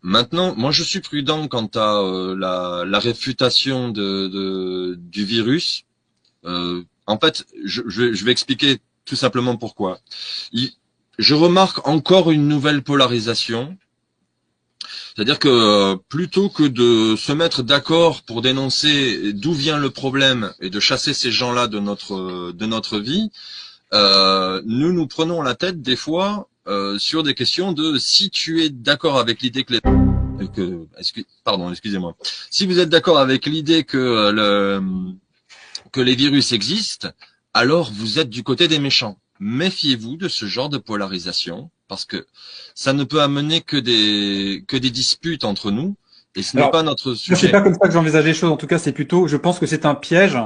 Maintenant, moi je suis prudent quant à la réfutation du virus. En fait, je vais expliquer tout simplement pourquoi. Je remarque encore une nouvelle polarisation. C'est-à-dire que plutôt que de se mettre d'accord pour dénoncer d'où vient le problème et de chasser ces gens-là de notre vie, nous prenons la tête des fois sur des questions de si tu es d'accord avec l'idée que les pardon, excusez-moi. Si vous êtes d'accord avec l'idée que les virus existent, alors vous êtes du côté des méchants. Méfiez-vous de ce genre de polarisation, parce que ça ne peut amener que des disputes entre nous, et ce n'est Alors, pas notre moi, c'est sujet. pas comme ça que j'envisage les choses. En tout cas, c'est plutôt, je pense que c'est un piège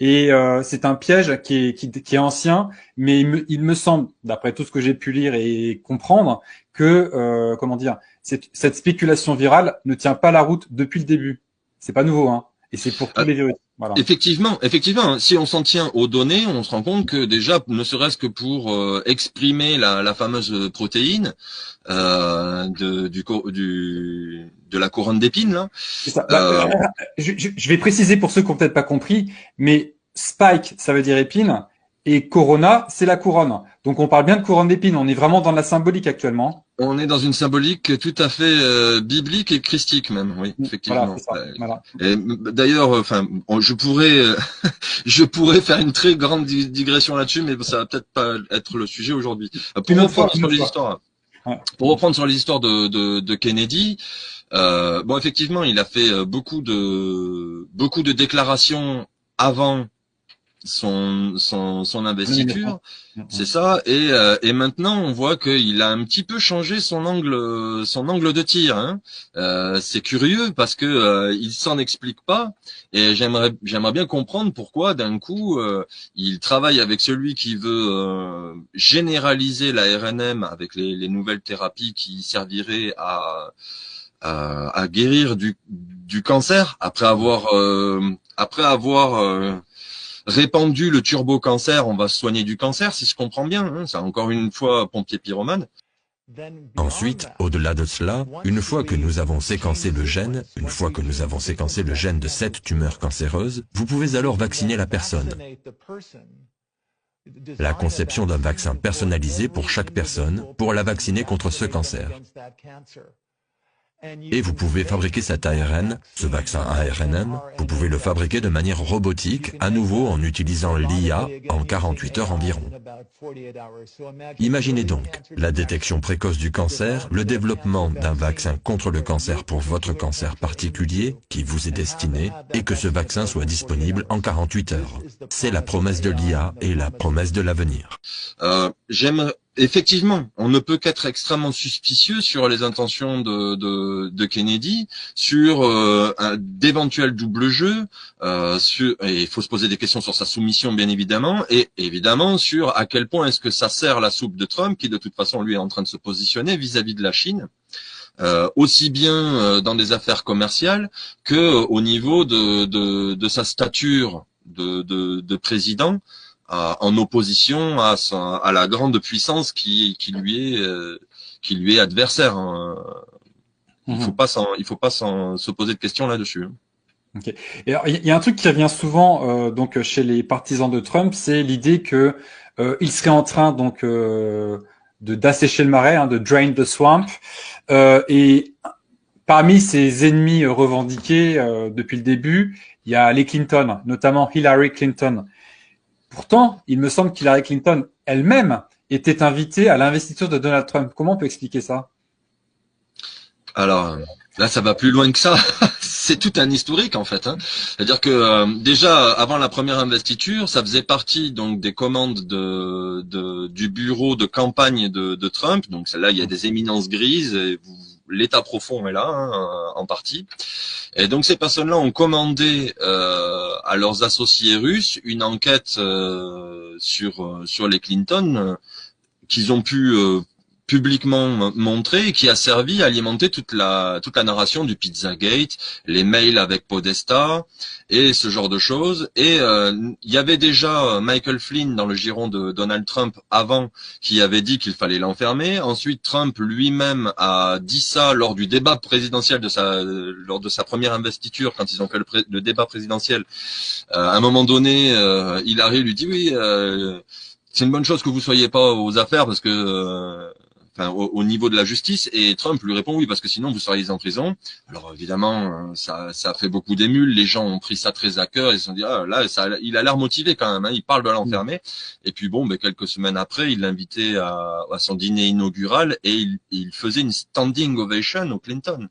et c'est un piège qui est ancien, mais il me semble, d'après tout ce que j'ai pu lire et comprendre, que comment dire, cette spéculation virale ne tient pas la route depuis le début. C'est pas nouveau, hein. Et c'est pour tous Euh, les virus. Voilà. effectivement, si on s'en tient aux données, on se rend compte que déjà, ne serait-ce que pour exprimer la fameuse protéine de la couronne d'épines, là, C'est ça. Bah, euh, je vais préciser pour ceux qui ont peut-être pas compris, mais spike, ça veut dire épine, et corona, c'est la couronne. Donc on parle bien de couronne d'épines. On est vraiment dans la symbolique actuellement. on est dans une symbolique tout à fait biblique et christique même, oui, Voilà, effectivement. c'est ça. Voilà. Et d'ailleurs, enfin, je pourrais, je pourrais faire une très grande digression là-dessus, mais ça va peut-être pas être le sujet aujourd'hui. Une autre fois, une autre fois. Ouais. Pour reprendre sur les histoires de Kennedy, bon, effectivement, il a fait beaucoup de déclarations avant son investiture, c'est ça. Et maintenant, on voit qu'il a un petit peu changé son angle de tir. Hein. C'est curieux parce que il s'en explique pas. Et j'aimerais bien comprendre pourquoi d'un coup il travaille avec celui qui veut généraliser la RNM avec les nouvelles thérapies qui serviraient à guérir du cancer après avoir répandu le turbo-cancer, on va se soigner du cancer, si je comprends bien. Hein, c'est encore une fois pompier pyromane. Ensuite, au-delà de cela, une fois que nous avons séquencé le gène, une fois que nous avons séquencé le gène de cette tumeur cancéreuse, vous pouvez alors vacciner la personne. La conception d'un vaccin personnalisé pour chaque personne pour la vacciner contre ce cancer. Et vous pouvez fabriquer cet ARN, ce vaccin ARNM, vous pouvez le fabriquer de manière robotique, à nouveau en utilisant l'IA en 48 heures environ. Imaginez donc la détection précoce du cancer, le développement d'un vaccin contre le cancer pour votre cancer particulier qui vous est destiné et que ce vaccin soit disponible en 48 heures. C'est la promesse de l'IA et la promesse de l'avenir. Effectivement, on ne peut qu'être extrêmement suspicieux sur les intentions de Kennedy, sur d'éventuels doubles jeux, et il faut se poser des questions sur sa soumission bien évidemment, et évidemment sur à quel point est-ce que ça sert la soupe de Trump, qui de toute façon lui est en train de se positionner vis-à-vis de la Chine, aussi bien dans des affaires commerciales que au niveau de sa stature de président. En opposition à la grande puissance qui lui est adversaire. Hein. Il faut pas se poser de questions là-dessus. Okay. Et alors, il y a un truc qui revient souvent donc chez les partisans de Trump, c'est l'idée que il serait en train donc d'assécher le marais, hein, de drain the swamp. Et parmi ses ennemis revendiqués depuis le début, il y a les Clinton, notamment Hillary Clinton. Pourtant, il me semble qu'Hillary Clinton elle-même était invitée à l'investiture de Donald Trump. Comment on peut expliquer ça? Alors là, ça va plus loin que ça. C'est tout un historique en fait. Hein. C'est-à-dire que déjà avant la première investiture, ça faisait partie donc des commandes du bureau de campagne de Trump. Donc là, il y a des éminences grises. Et l'état profond est là hein, en partie. Et donc ces personnes-là ont commandé à leurs associés russes une enquête sur les Clinton qu'ils ont pu publiquement montrer et qui a servi à alimenter toute la narration du Pizzagate, les mails avec Podesta et ce genre de choses. Et il y avait déjà Michael Flynn dans le giron de Donald Trump avant qui avait dit qu'il fallait l'enfermer. Ensuite, Trump lui-même a dit ça lors du débat présidentiel lors de sa première investiture quand ils ont fait le débat présidentiel. À un moment donné, Hillary lui dit oui. C'est une bonne chose que vous soyez pas aux affaires parce que au niveau de la justice, et Trump lui répond oui parce que sinon vous seriez en prison. Alors évidemment ça a fait beaucoup d'émules, les gens ont pris ça très à cœur, ils se sont dit ah là il a l'air motivé quand même, hein, il parle de l'enfermer. Et puis bon, quelques semaines après il l'invitait à son dîner inaugural et il faisait une standing ovation au Clinton.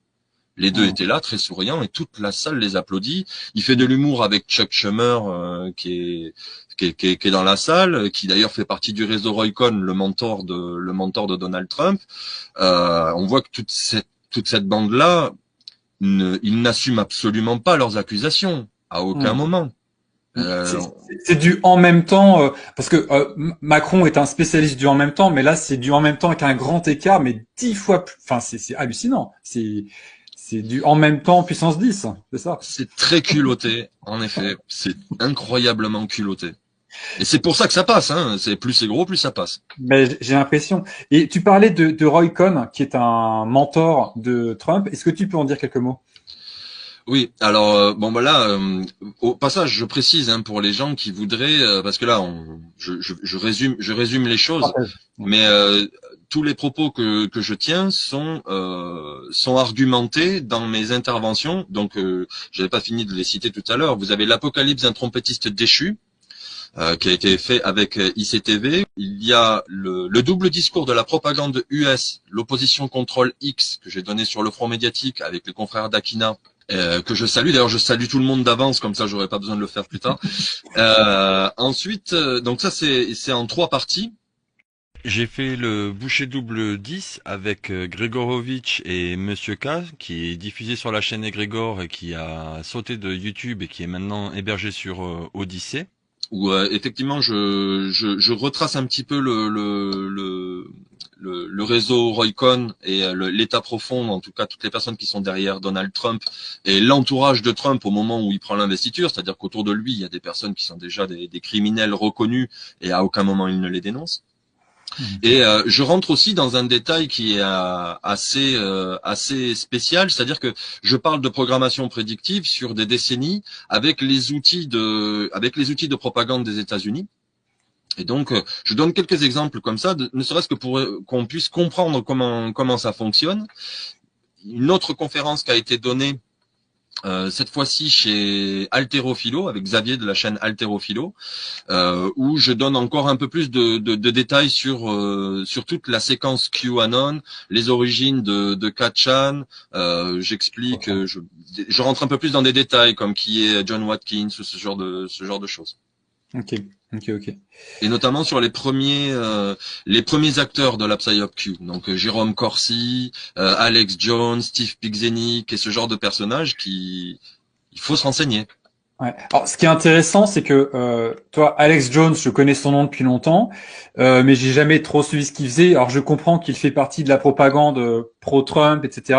Les deux étaient là, très souriants, et toute la salle les applaudit. Il fait de l'humour avec Chuck Schumer, qui est dans la salle, qui d'ailleurs fait partie du réseau Roycon, le mentor de Donald Trump. On voit que toute cette bande-là, ils n'assument absolument pas leurs accusations, à aucun moment. C'est du en même temps, parce que Macron est un spécialiste du en même temps, mais là c'est du en même temps avec un grand écart, mais 10 fois plus. Enfin, c'est hallucinant. C'est du en même temps puissance 10, c'est ça. C'est très culotté, en effet. C'est incroyablement culotté. Et c'est pour ça que ça passe, hein. C'est plus c'est gros, plus ça passe. Mais j'ai l'impression. Et tu parlais de Roy Cohn, qui est un mentor de Trump. Est-ce que tu peux en dire quelques mots? Oui, alors au passage, je précise pour les gens qui voudraient, parce que là, je résume les choses, mais tous les propos que je tiens sont argumentés dans mes interventions. Donc, j'avais pas fini de les citer tout à l'heure. Vous avez l'Apocalypse d'un trompettiste déchu, qui a été fait avec ICTV. Il y a le double discours de la propagande US, l'opposition contrôle X, que j'ai donné sur le front médiatique avec les confrères d'Akina. Que je salue. D'ailleurs, je salue tout le monde d'avance, comme ça, j'aurais pas besoin de le faire plus tard. Ensuite, donc ça, c'est en 3 parties. J'ai fait le Boucher double 10 avec Gregorovitch et Monsieur K, qui est diffusé sur la chaîne Grégor et qui a sauté de YouTube et qui est maintenant hébergé sur Odyssée. Où effectivement, je retrace un petit peu le réseau Roycon et l'état profond, en tout cas toutes les personnes qui sont derrière Donald Trump et l'entourage de Trump au moment où il prend l'investiture, c'est-à-dire qu'autour de lui, il y a des personnes qui sont déjà des criminels reconnus et à aucun moment il ne les dénonce. Et je rentre aussi dans un détail qui est assez spécial, c'est-à-dire que je parle de programmation prédictive sur des décennies avec les outils de propagande des États-Unis. Et donc, je donne quelques exemples comme ça, ne serait-ce que pour qu'on puisse comprendre comment ça fonctionne. Une autre conférence qui a été donnée cette fois-ci chez Haltérophilo, avec Xavier de la chaîne Haltérophilo, où je donne encore un peu plus de détails sur toute la séquence QAnon, les origines de Kachan. J'explique, je rentre un peu plus dans des détails comme qui est John Watkins ou ce genre de choses. Ok. Et notamment sur les premiers acteurs de la PSYOP Q, donc Jérôme Corsi, Alex Jones, Steve Pixenic et ce genre de personnages il faut se renseigner. Ouais. Alors, ce qui est intéressant, c'est que toi, Alex Jones, je connais son nom depuis longtemps, mais j'ai jamais trop suivi ce qu'il faisait. Alors, je comprends qu'il fait partie de la propagande pro-Trump, etc.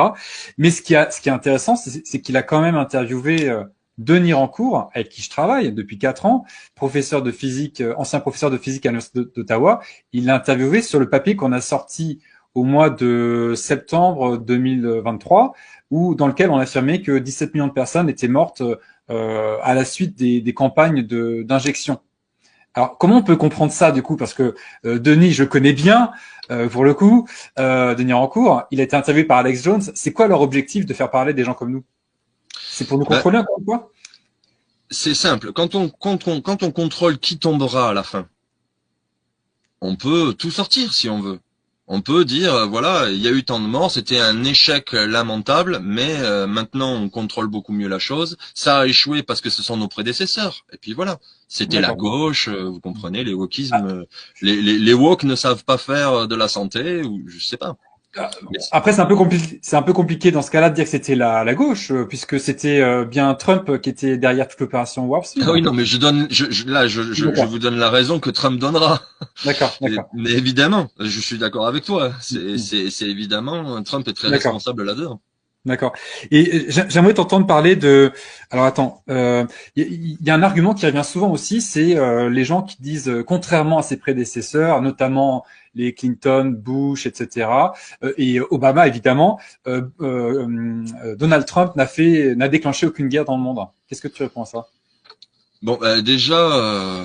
Mais ce qui est intéressant, c'est qu'il a quand même interviewé Denis Rancourt, avec qui je travaille depuis 4 ans, professeur de physique, ancien professeur de physique à l'Université d'Ottawa. Il l'a interviewé sur le papier qu'on a sorti au mois de septembre 2023, dans lequel on affirmait que 17 millions de personnes étaient mortes à la suite des campagnes d'injection. Alors, comment on peut comprendre ça, du coup? Parce que Denis, je connais bien, pour le coup, Denis Rancourt, il a été interviewé par Alex Jones. C'est quoi leur objectif de faire parler des gens comme nous? C'est pour nous contrôler encore une fois? C'est simple. Quand on contrôle qui tombera à la fin, on peut tout sortir si on veut. On peut dire, voilà, il y a eu tant de morts, c'était un échec lamentable, mais maintenant on contrôle beaucoup mieux la chose. Ça a échoué parce que ce sont nos prédécesseurs. Et puis voilà, c'était la gauche, vous comprenez, les wokismes, les woke ne savent pas faire de la santé, ou je sais pas. Après, c'est un peu compliqué dans ce cas-là de dire que c'était la gauche, puisque c'était bien Trump qui était derrière toute l'opération Warp Speed. Ah oui, non, mais je vous donne la raison que Trump donnera. D'accord. Mais évidemment, je suis d'accord avec toi. C'est évidemment, Trump est très responsable là-dedans. D'accord. Et j'aimerais t'entendre parler alors attends, il y a un argument qui revient souvent aussi, c'est les gens qui disent, contrairement à ses prédécesseurs, notamment les Clinton, Bush, etc., et Obama évidemment, Donald Trump n'a déclenché aucune guerre dans le monde. Qu'est-ce que tu réponds à ça? Bon, déjà,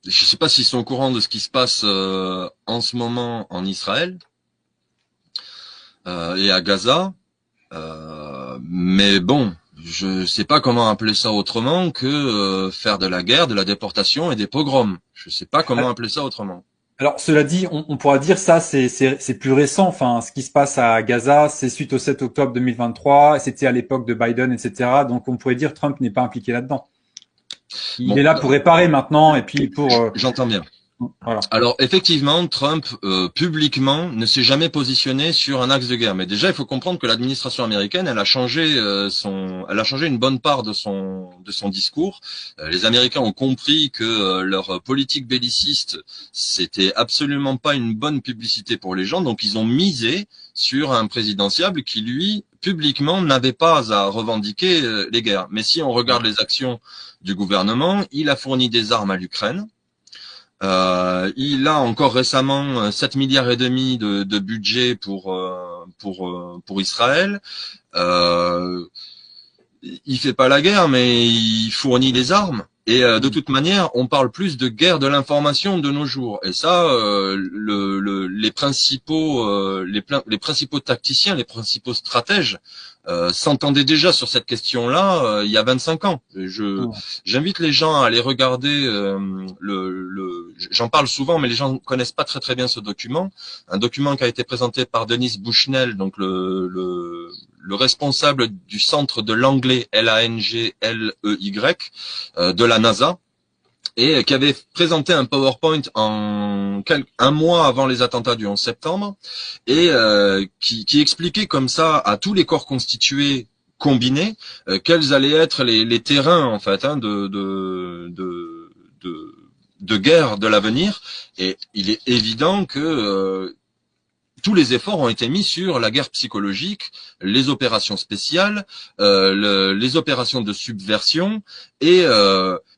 je sais pas s'ils sont au courant de ce qui se passe en ce moment en Israël et à Gaza. Mais bon, je sais pas comment appeler ça autrement que faire de la guerre, de la déportation et des pogroms. Je sais pas comment appeler ça autrement. Alors, cela dit, on pourra dire ça, c'est plus récent. Enfin, ce qui se passe à Gaza, c'est suite au 7 octobre 2023. C'était à l'époque de Biden, etc. Donc, on pourrait dire Trump n'est pas impliqué là-dedans. Il est Bon, là pour réparer maintenant et puis pour j'entends bien. voilà. Alors effectivement, Trump publiquement ne s'est jamais positionné sur un axe de guerre. Mais déjà, il faut comprendre que l'administration américaine, elle a changé une bonne part de son discours. Les Américains ont compris que leur politique belliciste, c'était absolument pas une bonne publicité pour les gens. Donc ils ont misé sur un présidentiable qui lui publiquement n'avait pas à revendiquer les guerres. Mais si on regarde les actions du gouvernement, il a fourni des armes à l'Ukraine. Il a encore récemment 7 milliards et demi de budget pour Israël. Il fait pas la guerre, mais il fournit les armes. Et de toute manière, on parle plus de guerre de l'information de nos jours. Et ça, les principaux tacticiens, les principaux stratèges s'entendaient déjà sur cette question-là il y a 25 ans. J'invite les gens à aller regarder j'en parle souvent, mais les gens ne connaissent pas très très bien ce document. Un document qui a été présenté par Denis Bushnell, donc le responsable du centre de l'anglais Langley de la NASA, et qui avait présenté un PowerPoint un mois avant les attentats du 11 septembre, et qui expliquait comme ça à tous les corps constitués combinés quels allaient être les terrains en fait de guerre de l'avenir. Et il est évident que tous les efforts ont été mis sur la guerre psychologique, les opérations spéciales, les opérations de subversion, et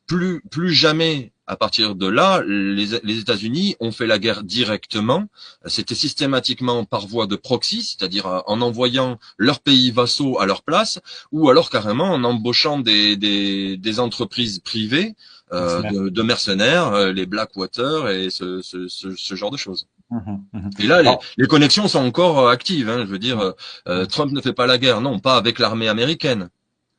plus jamais, à partir de là, les États-Unis ont fait la guerre directement. C'était systématiquement par voie de proxy, c'est-à-dire en envoyant leurs pays vassaux à leur place, ou alors carrément en embauchant des entreprises privées de mercenaires, les Blackwater et ce genre de choses. Et là, les connexions sont encore actives. Je veux dire, Trump ne fait pas la guerre, non, pas avec l'armée américaine.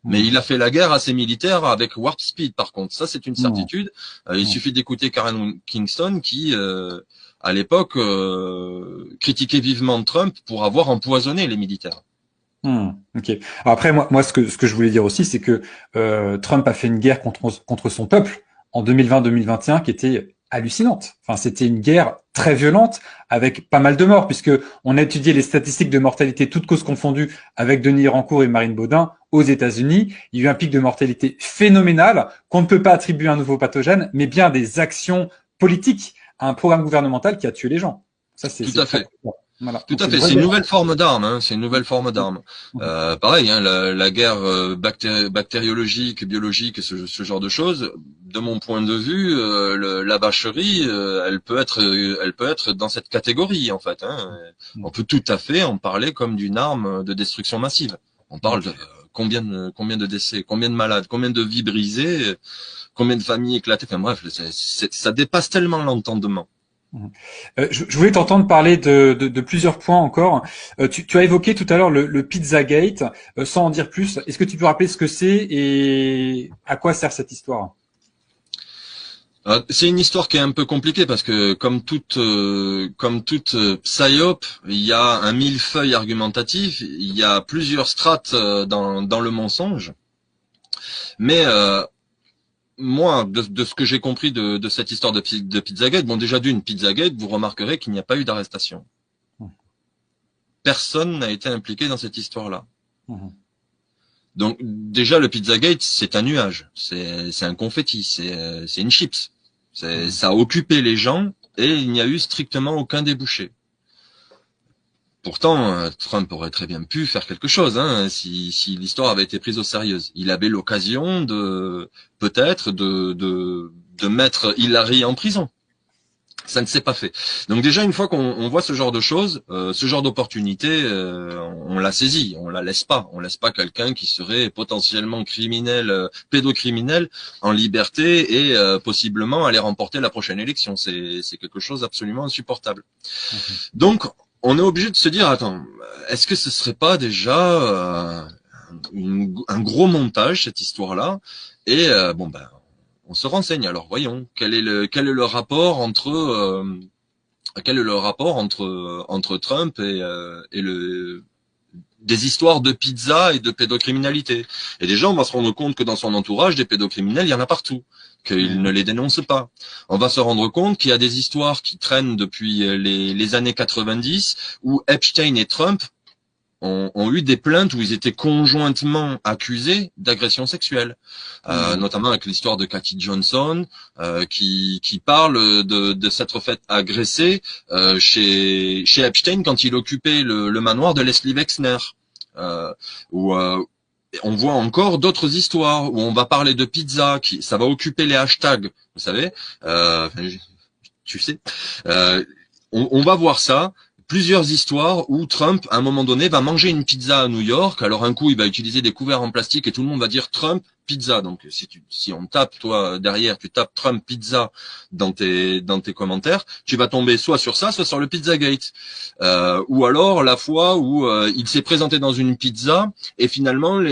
Mais il a fait la guerre à ses militaires avec Warp Speed, par contre. Ça, c'est une certitude. Il suffit d'écouter Karen Kingston qui, à l'époque, critiquait vivement Trump pour avoir empoisonné les militaires. Ok. Alors après, moi, ce que je voulais dire aussi, c'est que Trump a fait une guerre contre son peuple en 2020-2021 qui était hallucinante. Enfin, c'était une guerre très violente avec pas mal de morts, puisque on a étudié les statistiques de mortalité toutes causes confondues avec Denis Rancourt et Marine Baudin aux États-Unis. Il y a eu un pic de mortalité phénoménal qu'on ne peut pas attribuer à un nouveau pathogène, mais bien des actions politiques, à un programme gouvernemental qui a tué les gens. Ça, tout à fait. Voilà. Tout à fait, c'est une nouvelle forme d'arme. C'est une nouvelle forme d'arme. Pareil, la guerre bactériologique, biologique, ce genre de choses. De mon point de vue, la vacherie, elle peut être dans cette catégorie en fait. On peut tout à fait en parler comme d'une arme de destruction massive. On parle de combien de décès, combien de malades, combien de vies brisées, combien de familles éclatées. Enfin bref, ça dépasse tellement l'entendement. Je voulais t'entendre parler de plusieurs points encore. Tu as évoqué tout à l'heure le Pizzagate, sans en dire plus. Est-ce que tu peux rappeler ce que c'est et à quoi sert cette histoire? C'est une histoire qui est un peu compliquée parce que comme toute psyop, il y a un millefeuille argumentatif, il y a plusieurs strates dans le mensonge. Mais moi, de ce que j'ai compris de cette histoire de Pizzagate, bon déjà d'une Pizzagate, vous remarquerez qu'il n'y a pas eu d'arrestation. Personne n'a été impliqué dans cette histoire-là. Donc déjà le Pizzagate, c'est un nuage, c'est un confetti, c'est une chips. Ça a occupé les gens et il n'y a eu strictement aucun débouché. Pourtant, Trump aurait très bien pu faire quelque chose si l'histoire avait été prise au sérieux. Il avait l'occasion peut-être de mettre Hillary en prison. Ça ne s'est pas fait. Donc déjà, une fois qu'on voit ce genre de choses, ce genre d'opportunité, on la saisit, on la laisse pas. On laisse pas quelqu'un qui serait potentiellement criminel, pédocriminel, en liberté et possiblement aller remporter la prochaine élection. C'est quelque chose d'absolument insupportable. Donc, on est obligé de se dire, attends, est-ce que ce serait pas déjà un gros montage, cette histoire-là? Et on se renseigne. Alors voyons quel est le rapport entre quel est le rapport entre Trump et des histoires de pizza et de pédocriminalité. Et déjà, on va se rendre compte que dans son entourage, des pédocriminels, il y en a partout, qu'il ne les dénonce pas. On va se rendre compte qu'il y a des histoires qui traînent depuis les années 90, où Epstein et Trump ont eu des plaintes où ils étaient conjointement accusés d'agression sexuelle, notamment avec l'histoire de Cathy Johnson, qui parle de s'être fait agresser chez Epstein quand il occupait le manoir de Leslie Wexner, où on voit encore d'autres histoires où on va parler de pizza, ça va occuper les hashtags, vous savez, tu sais, on va voir ça. Plusieurs histoires où Trump, à un moment donné, va manger une pizza à New York. Alors un coup, il va utiliser des couverts en plastique et tout le monde va dire Trump pizza. Donc si on tape, toi derrière, tu tapes Trump pizza dans tes commentaires, tu vas tomber soit sur ça, soit sur le Pizzagate. Ou alors la fois où il s'est présenté dans une pizza et finalement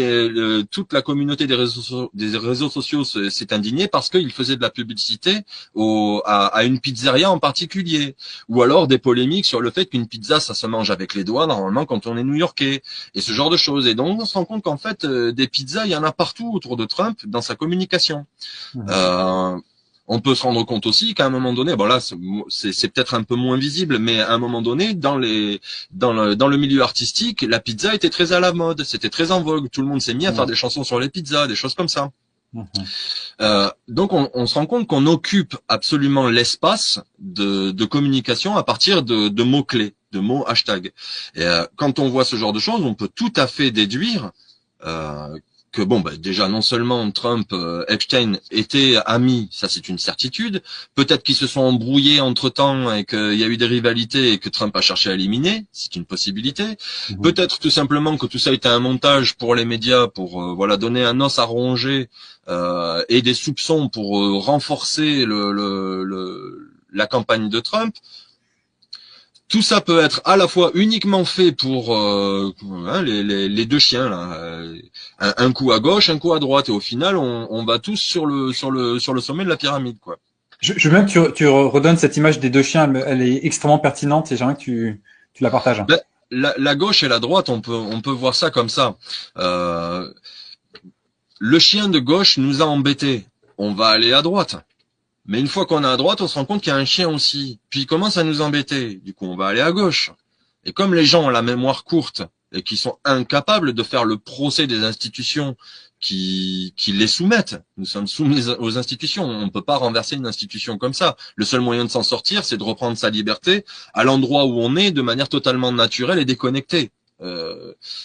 toute la communauté des réseaux sociaux s'est indignée parce qu'il faisait de la publicité à une pizzeria en particulier. Ou alors des polémiques sur le fait qu'une pizza, ça se mange avec les doigts, normalement, quand on est new-yorkais. Et ce genre de choses. Et donc, on se rend compte qu'en fait, des pizzas, il y en a partout autour de Trump dans sa communication. On peut se rendre compte aussi qu'à un moment donné, bon là, c'est peut-être un peu moins visible, mais à un moment donné, dans le milieu artistique, la pizza était très à la mode. C'était très en vogue. Tout le monde s'est mis à faire des chansons sur les pizzas, des choses comme ça. Donc on se rend compte qu'on occupe absolument l'espace de communication à partir de mots-clés, de mots hashtag. Et quand on voit ce genre de choses, on peut tout à fait déduire que déjà non seulement Trump, Epstein étaient amis, ça c'est une certitude. Peut-être qu'ils se sont embrouillés entre-temps et qu'il y a eu des rivalités et que Trump a cherché à éliminer, c'est une possibilité. Peut-être tout simplement que tout ça était un montage pour les médias, pour donner un os à ronger et des soupçons pour renforcer la campagne de Trump. Tout ça peut être à la fois uniquement fait pour les deux chiens là, un coup à gauche, un coup à droite, et au final on va tous sur le sommet de la pyramide, quoi. Je veux bien que tu redonnes cette image des deux chiens, elle est extrêmement pertinente et j'aimerais que tu la partages. La gauche et la droite, on peut voir ça comme ça. Le chien de gauche nous a embêtés, on va aller à droite. Mais une fois qu'on est à droite, on se rend compte qu'il y a un chien aussi. Puis il commence à nous embêter. Du coup, on va aller à gauche. Et comme les gens ont la mémoire courte et qui sont incapables de faire le procès des institutions qui les soumettent, nous sommes soumis aux institutions. On ne peut pas renverser une institution comme ça. Le seul moyen de s'en sortir, c'est de reprendre sa liberté à l'endroit où on est de manière totalement naturelle et déconnectée.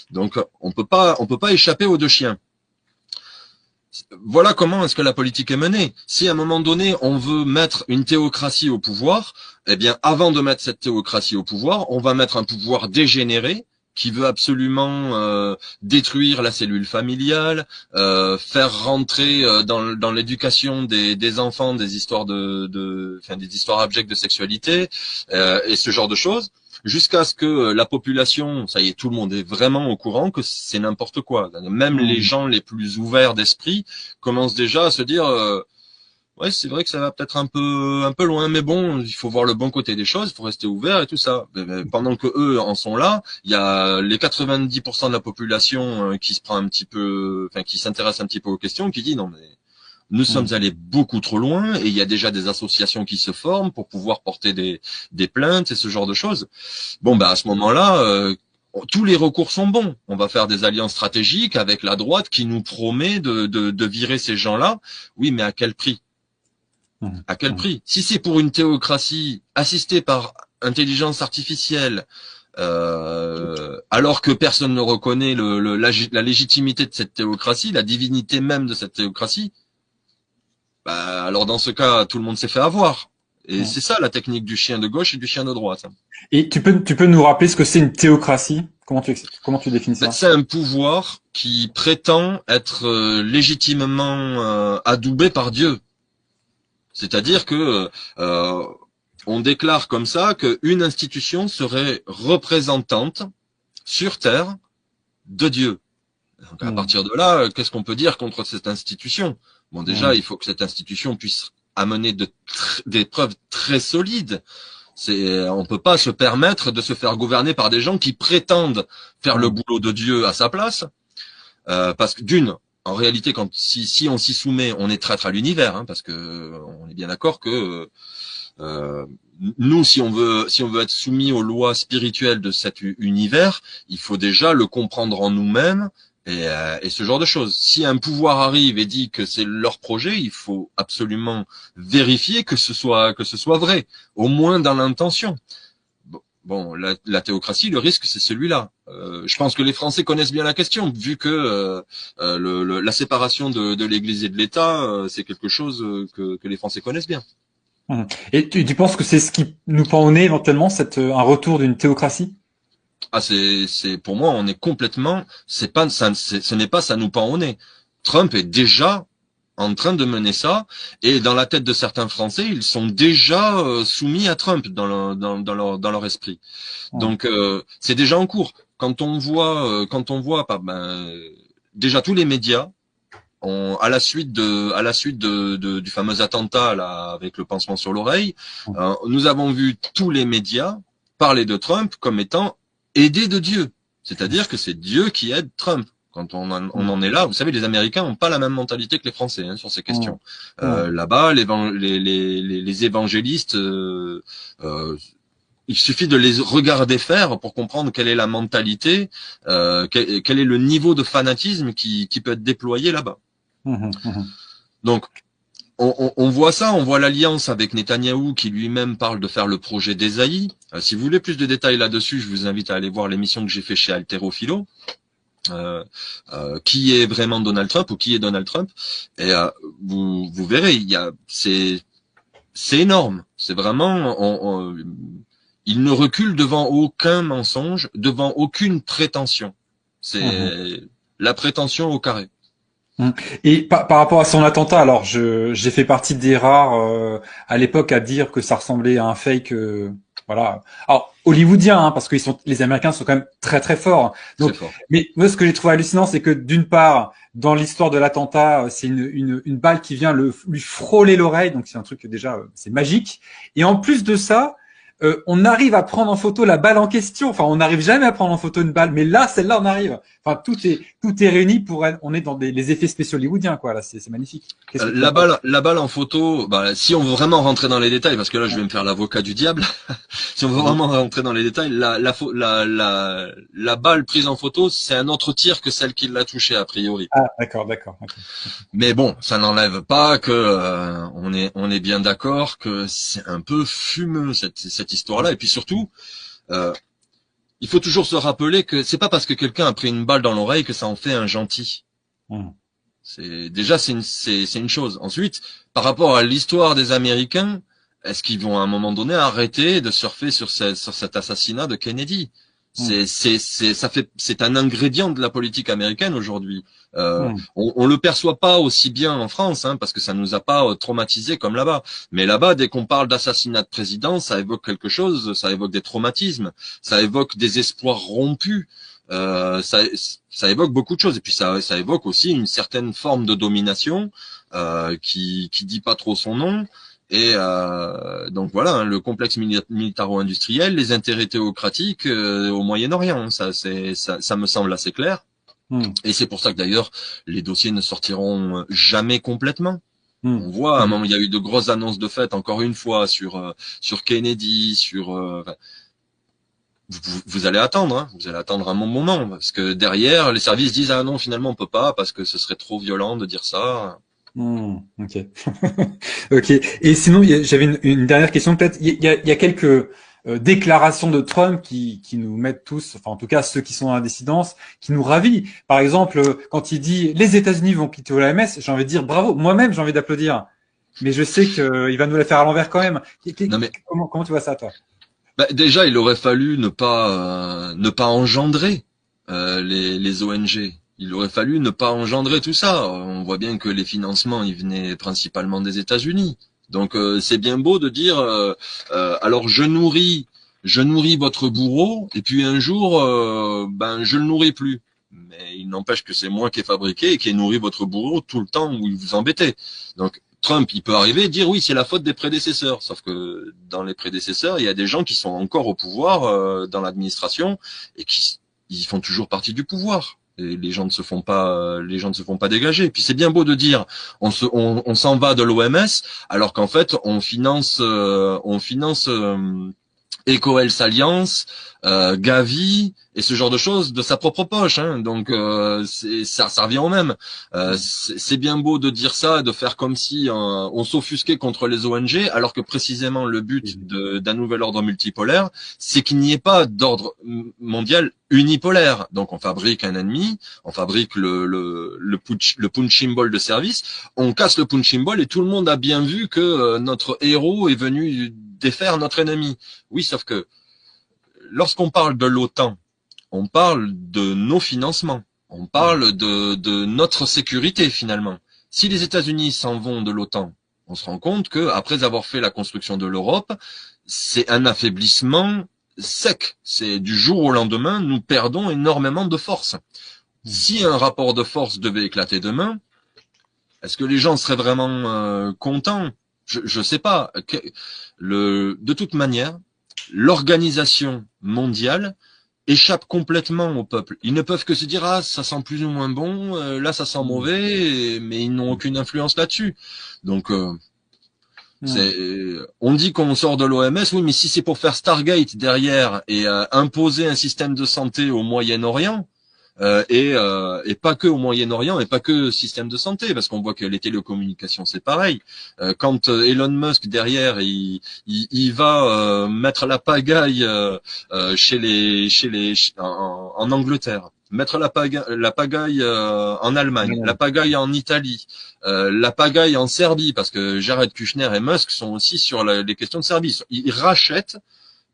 Donc, on peut pas échapper aux deux chiens. Voilà comment est-ce que la politique est menée. Si à un moment donné, on veut mettre une théocratie au pouvoir, eh bien, avant de mettre cette théocratie au pouvoir, on va mettre un pouvoir dégénéré qui veut absolument détruire la cellule familiale, faire rentrer dans l'éducation des enfants des histoires des histoires abjectes de sexualité et ce genre de choses. Jusqu'à ce que la population, ça y est, tout le monde est vraiment au courant que c'est n'importe quoi. Même les gens les plus ouverts d'esprit commencent déjà à se dire ouais, c'est vrai que ça va peut-être un peu loin, mais bon, il faut voir le bon côté des choses, il faut rester ouvert et tout ça. Mais pendant que eux en sont là, il y a les 90% de la population qui se prend un petit peu, qui s'intéresse un petit peu aux questions, qui dit non mais nous sommes allés beaucoup trop loin et il y a déjà des associations qui se forment pour pouvoir porter des plaintes et ce genre de choses. Bon, à ce moment-là, tous les recours sont bons. On va faire des alliances stratégiques avec la droite qui nous promet de virer ces gens-là. Oui, mais à quel prix? À quel prix? Si c'est pour une théocratie assistée par intelligence artificielle, alors que personne ne reconnaît la légitimité de cette théocratie, la divinité même de cette théocratie, alors dans ce cas, tout le monde s'est fait avoir. Et c'est ça la technique du chien de gauche et du chien de droite. Et tu peux nous rappeler ce que c'est une théocratie? Comment tu définis ça? C'est un pouvoir qui prétend être légitimement adoubé par Dieu. C'est-à-dire que on déclare comme ça qu'une institution serait représentante sur Terre de Dieu. Donc à partir de là, qu'est-ce qu'on peut dire contre cette institution? Bon, déjà, il faut que cette institution puisse amener des preuves très solides. On peut pas se permettre de se faire gouverner par des gens qui prétendent faire le boulot de Dieu à sa place, parce que en réalité, si on s'y soumet, on est traître à l'univers, hein, parce que on est bien d'accord que nous, si on veut être soumis aux lois spirituelles de cet univers, il faut déjà le comprendre en nous-mêmes et ce genre de choses. Si un pouvoir arrive et dit que c'est leur projet, il faut absolument vérifier que ce soit vrai, au moins dans l'intention. Bon, la théocratie, le risque, c'est celui-là. Je pense que les Français connaissent bien la question, vu que la séparation de l'Église et de l'État, c'est quelque chose que les Français connaissent bien. Et tu penses que c'est ce qui nous pend au nez éventuellement, un retour d'une théocratie? Ah, pour moi, on est complètement, ce n'est pas ça nous pend au nez. Trump est déjà en train de mener ça, et dans la tête de certains Français, ils sont déjà soumis à Trump dans leur esprit. Donc c'est déjà en cours. Quand on voit déjà tous les médias à la suite du fameux attentat là avec le pansement sur l'oreille, nous avons vu tous les médias parler de Trump comme étant aidé de Dieu, c'est-à-dire que c'est Dieu qui aide Trump. Quand on en est là, vous savez, les Américains n'ont pas la même mentalité que les Français sur ces questions. Là-bas, les évangélistes, il suffit de les regarder faire pour comprendre quelle est la mentalité, quel est le niveau de fanatisme qui peut être déployé là-bas. Donc, on voit ça, on voit l'alliance avec Netanyahou qui lui-même parle de faire le projet d'Ésaïe. Si vous voulez plus de détails là-dessus, je vous invite à aller voir l'émission que j'ai fait chez Haltérophilo. Qui est vraiment Donald Trump ou qui est Donald Trump, et vous verrez, c'est énorme, c'est vraiment il ne recule devant aucun mensonge, devant aucune prétention, c'est la prétention au carré. Et par rapport à son attentat, alors j'ai fait partie des rares à l'époque à dire que ça ressemblait à un fake, voilà. Alors hollywoodien, hein, parce que les Américains sont quand même très très forts. Donc, fort. Mais moi ce que j'ai trouvé hallucinant, c'est que d'une part, dans l'histoire de l'attentat, c'est une balle qui vient lui frôler l'oreille, donc c'est un truc déjà c'est magique. Et en plus de ça, on arrive à prendre en photo la balle en question. Enfin, on n'arrive jamais à prendre en photo une balle, mais là, celle-là, on arrive. Enfin, tout est réuni on est dans les effets spéciaux hollywoodiens, quoi. Là, c'est magnifique. La balle en photo, si on veut vraiment rentrer dans les détails, parce que là, je vais me faire l'avocat du diable. Si on veut vraiment rentrer dans les détails, la balle prise en photo, c'est un autre tir que celle qui l'a touché a priori. Ah, d'accord. Okay. Mais bon, ça n'enlève pas que on est bien d'accord que c'est un peu fumeux cette histoire-là. Et puis surtout, il faut toujours se rappeler que c'est pas parce que quelqu'un a pris une balle dans l'oreille que ça en fait un gentil. C'est une chose. Ensuite, par rapport à l'histoire des Américains, est-ce qu'ils vont à un moment donné arrêter de surfer sur cet assassinat de Kennedy? C'est un ingrédient de la politique américaine aujourd'hui. On le perçoit pas aussi bien en France, hein, parce que ça nous a pas traumatisé comme là-bas. Mais là-bas, dès qu'on parle d'assassinat de président, ça évoque quelque chose, ça évoque des traumatismes, ça évoque des espoirs rompus, ça évoque beaucoup de choses. Et puis ça évoque aussi une certaine forme de domination qui dit pas trop son nom. Et donc voilà, hein, le complexe militaro-industriel, les intérêts théocratiques au Moyen-Orient, ça me semble assez clair. Et c'est pour ça que d'ailleurs les dossiers ne sortiront jamais complètement. On voit à un moment, il y a eu de grosses annonces de fait, encore une fois, sur Kennedy, vous allez attendre, hein, vous allez attendre un bon moment, parce que derrière les services disent ah non, finalement on peut pas parce que ce serait trop violent de dire ça. Ok. Ok. Et sinon, j'avais une dernière question peut-être. Il y a quelques déclarations de Trump qui nous mettent tous, enfin en tout cas ceux qui sont dans la dissidence, qui nous ravit. Par exemple, quand il dit les États-Unis vont quitter l'OMS, j'ai envie de dire bravo. Moi-même, j'ai envie d'applaudir. Mais je sais qu'il va nous la faire à l'envers quand même. Comment tu vois ça, toi? Déjà, il aurait fallu ne pas engendrer les ONG. Il aurait fallu ne pas engendrer tout ça. On voit bien que les financements, ils venaient principalement des États-Unis. Donc c'est bien beau de dire alors je nourris votre bourreau et puis un jour je le nourris plus. Mais il n'empêche que c'est moi qui ai fabriqué et qui ai nourri votre bourreau tout le temps où il vous embêtait. Donc Trump, il peut arriver et dire oui, c'est la faute des prédécesseurs. Sauf que dans les prédécesseurs, il y a des gens qui sont encore au pouvoir dans l'administration et ils font toujours partie du pouvoir. Et les gens ne se font pas dégager. Et puis c'est bien beau de dire on s'en va de l'OMS alors qu'en fait on finance EcoHealth Alliance, Gavi et ce genre de choses de sa propre poche, hein. Donc ça revient au même. C'est bien beau de dire ça, de faire comme si on s'offusquait contre les ONG, alors que précisément le but d'un nouvel ordre multipolaire, c'est qu'il n'y ait pas d'ordre mondial unipolaire. Donc on fabrique un ennemi, on fabrique le punching ball de service, on casse le punching ball et tout le monde a bien vu que notre héros est venu défaire notre ennemi. Oui, sauf que lorsqu'on parle de l'OTAN, on parle de nos financements, on parle de notre sécurité finalement. Si les États-Unis s'en vont de l'OTAN, on se rend compte que après avoir fait la construction de l'Europe, c'est un affaiblissement sec. C'est du jour au lendemain, nous perdons énormément de force. Si un rapport de force devait éclater demain, est-ce que les gens seraient vraiment contents ? Je sais pas. De toute manière, l'organisation mondiale échappe complètement au peuple. Ils ne peuvent que se dire ah ça sent plus ou moins bon, là ça sent mauvais, mais ils n'ont aucune influence là-dessus. Donc on dit qu'on sort de l'OMS, oui, mais si c'est pour faire Stargate derrière et imposer un système de santé au Moyen-Orient. Et pas que au Moyen-Orient et pas que système de santé, parce qu'on voit que les télécommunications c'est pareil. Quand Elon Musk derrière il va mettre la pagaille en Angleterre, mettre la pagaille en Allemagne, la pagaille en Italie, la pagaille en Serbie, parce que Jared Kushner et Musk sont aussi sur les questions de Serbie. Ils rachètent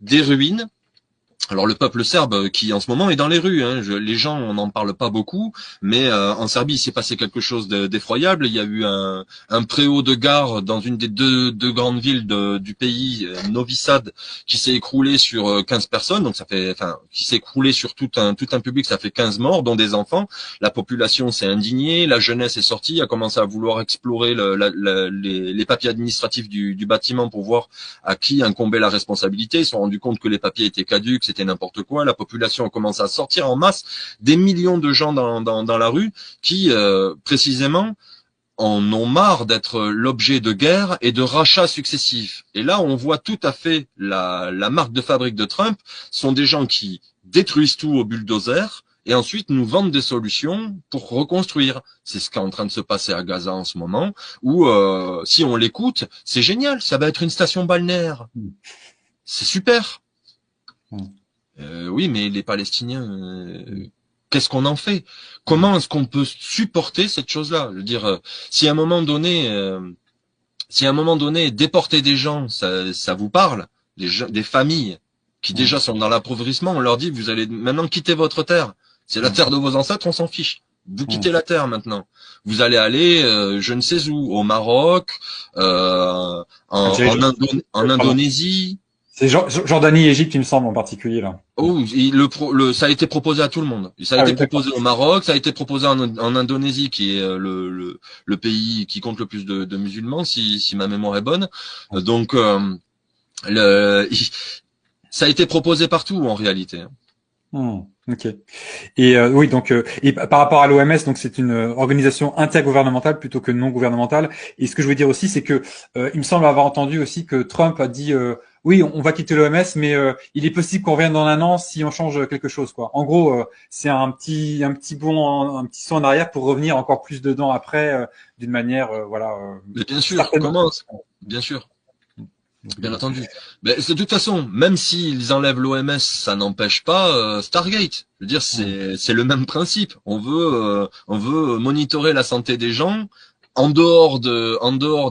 des ruines. Alors le peuple serbe qui en ce moment est dans les rues, hein, les gens on n'en parle pas beaucoup, mais en Serbie il s'est passé quelque chose d'effroyable. Il y a eu un préau de gare dans une des deux grandes villes du pays, Novi Sad, qui s'est écroulé sur 15 personnes, donc qui s'est écroulé sur tout un public, ça fait 15 morts, dont des enfants. La population s'est indignée, la jeunesse est sortie, a commencé à vouloir explorer les papiers administratifs du bâtiment pour voir à qui incombait la responsabilité. Ils se sont rendus compte que les papiers étaient caducs, c'était n'importe quoi. La population a commencé à sortir en masse, des millions de gens dans la rue qui, précisément, en ont marre d'être l'objet de guerres et de rachats successifs. Et là, on voit tout à fait la marque de fabrique de Trump, sont des gens qui détruisent tout au bulldozer et ensuite nous vendent des solutions pour reconstruire. C'est ce qui est en train de se passer à Gaza en ce moment, où si on l'écoute, c'est génial, ça va être une station balnéaire. C'est super. Oui, mais les Palestiniens, qu'est-ce qu'on en fait? Comment est-ce qu'on peut supporter cette chose-là? Je veux dire, si à un moment donné, déporter des gens, ça vous parle, des familles qui déjà sont dans l'appauvrissement, on leur dit vous allez maintenant quitter votre terre. C'est la terre de vos ancêtres, on s'en fiche. Vous quittez la terre maintenant. Vous allez aller, je ne sais où, au Maroc, en Indonésie. C'est Jordanie et Égypte, il me semble, en particulier, là. Oh, ça a été proposé à tout le monde. Ça a été proposé au Maroc, ça a été proposé en Indonésie, qui est le pays qui compte le plus de musulmans, si ma mémoire est bonne. Donc, ça a été proposé partout, en réalité. Ok. Et oui, donc et par rapport à l'OMS, donc c'est une organisation intergouvernementale plutôt que non gouvernementale. Et ce que je veux dire aussi, c'est que il me semble avoir entendu aussi que Trump a dit oui, on va quitter l'OMS, mais il est possible qu'on revienne dans un an si on change quelque chose, quoi. En gros, c'est un petit saut en arrière pour revenir encore plus dedans après, d'une manière voilà. Mais bien sûr, bien sûr. Bien entendu. Mais de toute façon, même s'ils enlèvent l'OMS, ça n'empêche pas Stargate. Je veux dire, c'est le même principe. On veut monitorer la santé des gens en dehors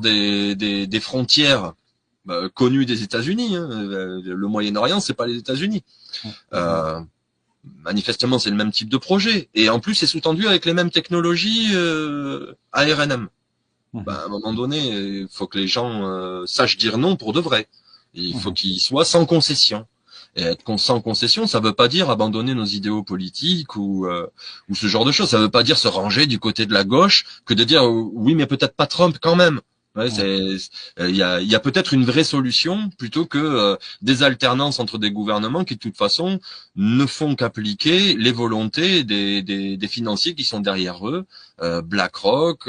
des frontières connues des États-Unis. Hein. Le Moyen-Orient, c'est pas les États-Unis. Manifestement, c'est le même type de projet. Et en plus, c'est sous-tendu avec les mêmes technologies ARNM. À un moment donné, il faut que les gens sachent dire non pour de vrai. Il faut qu'ils soient sans concession. Et être sans concession, ça veut pas dire abandonner nos idéaux politiques ou ce genre de choses. Ça veut pas dire se ranger du côté de la gauche que de dire oui, mais peut-être pas Trump quand même. Ouais, il y a peut-être une vraie solution plutôt que des alternances entre des gouvernements qui de toute façon ne font qu'appliquer les volontés des financiers qui sont derrière eux, BlackRock,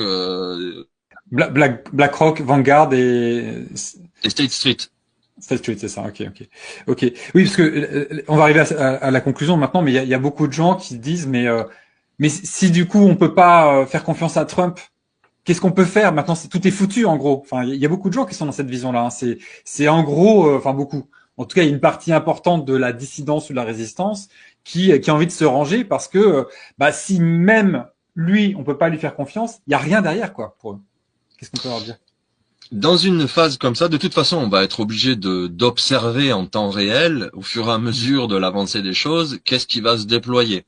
BlackRock, Vanguard et State Street. State Street, c'est ça. Ok. Oui, parce que on va arriver à la conclusion maintenant, mais il y a beaucoup de gens qui disent, mais si du coup on peut pas faire confiance à Trump, qu'est-ce qu'on peut faire maintenant? Tout est foutu en gros. Enfin, il y a beaucoup de gens qui sont dans cette vision-là. Hein. C'est en gros, enfin beaucoup. En tout cas, il y a une partie importante de la dissidence ou de la résistance qui a envie de se ranger parce que si même lui, on peut pas lui faire confiance, il y a rien derrière quoi pour eux. Qu'est-ce qu'on peut leur dire? Dans une phase comme ça, de toute façon, on va être obligé d'observer en temps réel, au fur et à mesure de l'avancée des choses, qu'est-ce qui va se déployer.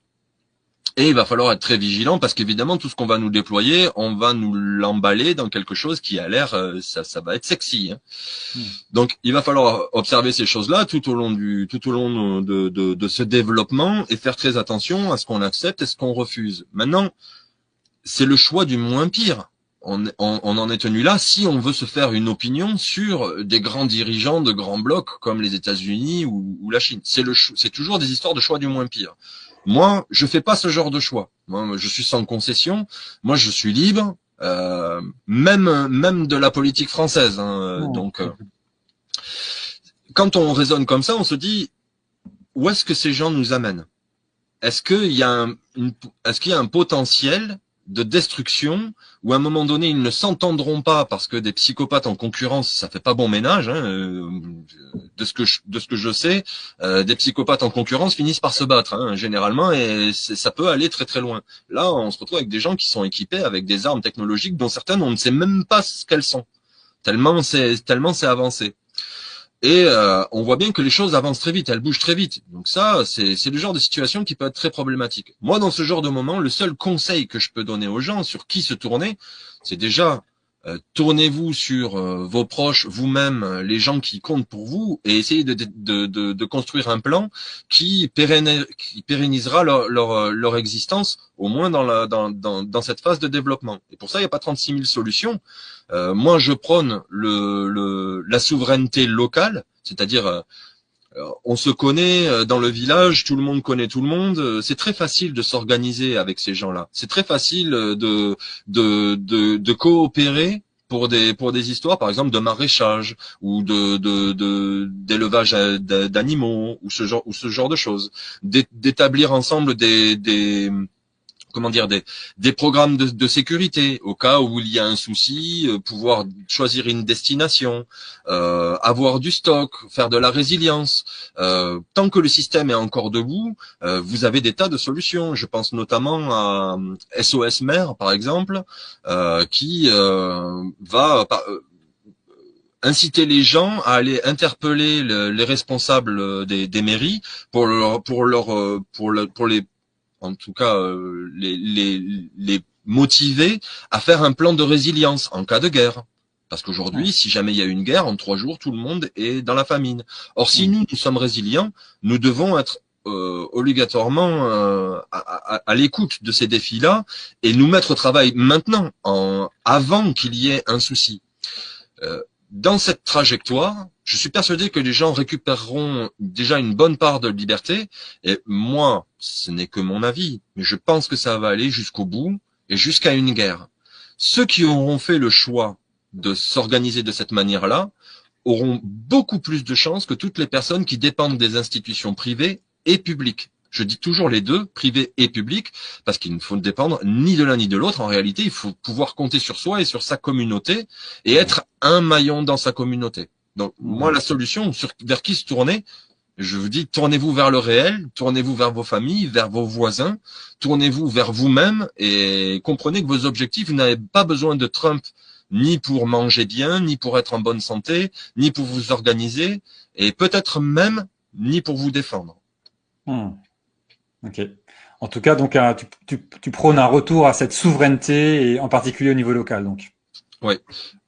Et il va falloir être très vigilant parce qu'évidemment, tout ce qu'on va nous déployer, on va nous l'emballer dans quelque chose qui a l'air, ça va être sexy. Hein. Donc, il va falloir observer ces choses-là tout au long de ce développement et faire très attention à ce qu'on accepte et ce qu'on refuse. Maintenant, c'est le choix du moins pire. On en est tenu là si on veut se faire une opinion sur des grands dirigeants de grands blocs comme les États-Unis ou la Chine. C'est toujours des histoires de choix du moins pire. Moi, je fais pas ce genre de choix. Moi, je suis sans concession. Moi, je suis libre, même de la politique française. Hein, donc, quand on raisonne comme ça, on se dit où est-ce que ces gens nous amènent? Est-ce qu'il y a un potentiel de destruction où à un moment donné ils ne s'entendront pas parce que des psychopathes en concurrence, ça fait pas bon ménage, hein, de ce que je sais, des psychopathes en concurrence finissent par se battre, hein, généralement, et ça peut aller très très loin. Là, on se retrouve avec des gens qui sont équipés avec des armes technologiques dont certaines on ne sait même pas ce qu'elles sont, tellement c'est avancé. Et on voit bien que les choses avancent très vite, elles bougent très vite. Donc ça, c'est le genre de situation qui peut être très problématique. Moi, dans ce genre de moment, le seul conseil que je peux donner aux gens sur qui se tourner, c'est déjà tournez-vous sur vos proches, vous-même, les gens qui comptent pour vous, et essayez de construire un plan qui pérennisera leur existence, au moins dans cette phase de développement. Et pour ça, il n'y a pas 36 000 solutions. Moi, je prône la souveraineté locale, c'est-à-dire on se connaît dans le village, tout le monde connaît tout le monde. C'est très facile de s'organiser avec ces gens-là. C'est très facile de coopérer pour des histoires, par exemple, de maraîchage ou d'élevage d'animaux ou ce genre de choses. D'établir ensemble des programmes de sécurité au cas où il y a un souci, pouvoir choisir une destination, avoir du stock, faire de la résilience. Tant que le système est encore debout, vous avez des tas de solutions. Je pense notamment à SOS Mer, par exemple, qui va inciter les gens à aller interpeller les responsables des mairies pour les en tout cas les motiver à faire un plan de résilience en cas de guerre. Parce qu'aujourd'hui, si jamais il y a une guerre, en 3 jours, tout le monde est dans la famine. Or, si nous sommes résilients, nous devons être obligatoirement à l'écoute de ces défis-là et nous mettre au travail maintenant, avant qu'il y ait un souci. Dans cette trajectoire, je suis persuadé que les gens récupéreront déjà une bonne part de liberté. Et moi, ce n'est que mon avis, mais je pense que ça va aller jusqu'au bout et jusqu'à une guerre. Ceux qui auront fait le choix de s'organiser de cette manière-là auront beaucoup plus de chances que toutes les personnes qui dépendent des institutions privées et publiques. Je dis toujours les deux, privé et public, parce qu'il ne faut dépendre ni de l'un ni de l'autre. En réalité, il faut pouvoir compter sur soi et sur sa communauté et être un maillon dans sa communauté. Donc, moi, la solution, vers qui se tourner, je vous dis, tournez-vous vers le réel, tournez-vous vers vos familles, vers vos voisins, tournez-vous vers vous-même et comprenez que vos objectifs, vous n'avez pas besoin de Trump ni pour manger bien, ni pour être en bonne santé, ni pour vous organiser, et peut-être même ni pour vous défendre. Ok. En tout cas, donc tu prônes un retour à cette souveraineté et en particulier au niveau local, donc. Oui,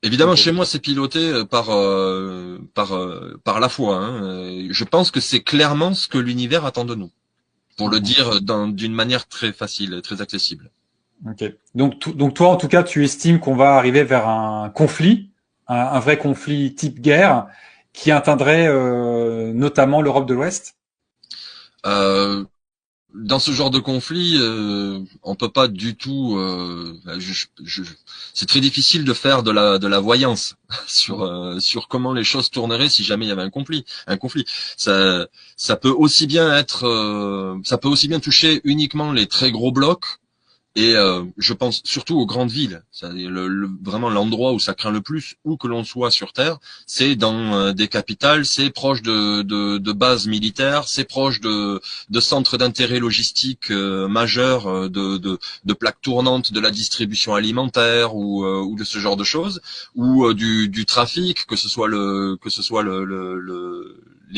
évidemment, chez moi, c'est piloté par la foi. Hein. Je pense que c'est clairement ce que l'univers attend de nous, pour le dire d'une manière très facile, très accessible. Ok. Donc toi, en tout cas, tu estimes qu'on va arriver vers un conflit un vrai conflit type guerre qui atteindrait notamment l'Europe de l'Ouest? Dans ce genre de conflit, on peut pas du tout. C'est très difficile de faire de la voyance sur comment les choses tourneraient si jamais il y avait un conflit. Ça peut aussi bien toucher uniquement les très gros blocs. Et je pense surtout aux grandes villes. Vraiment l'endroit où ça craint le plus, où que l'on soit sur Terre, c'est dans des capitales, c'est proche de bases militaires, c'est proche de centres d'intérêt logistique majeurs, de plaques tournantes de la distribution alimentaire ou de ce genre de choses, ou du trafic, que ce soit les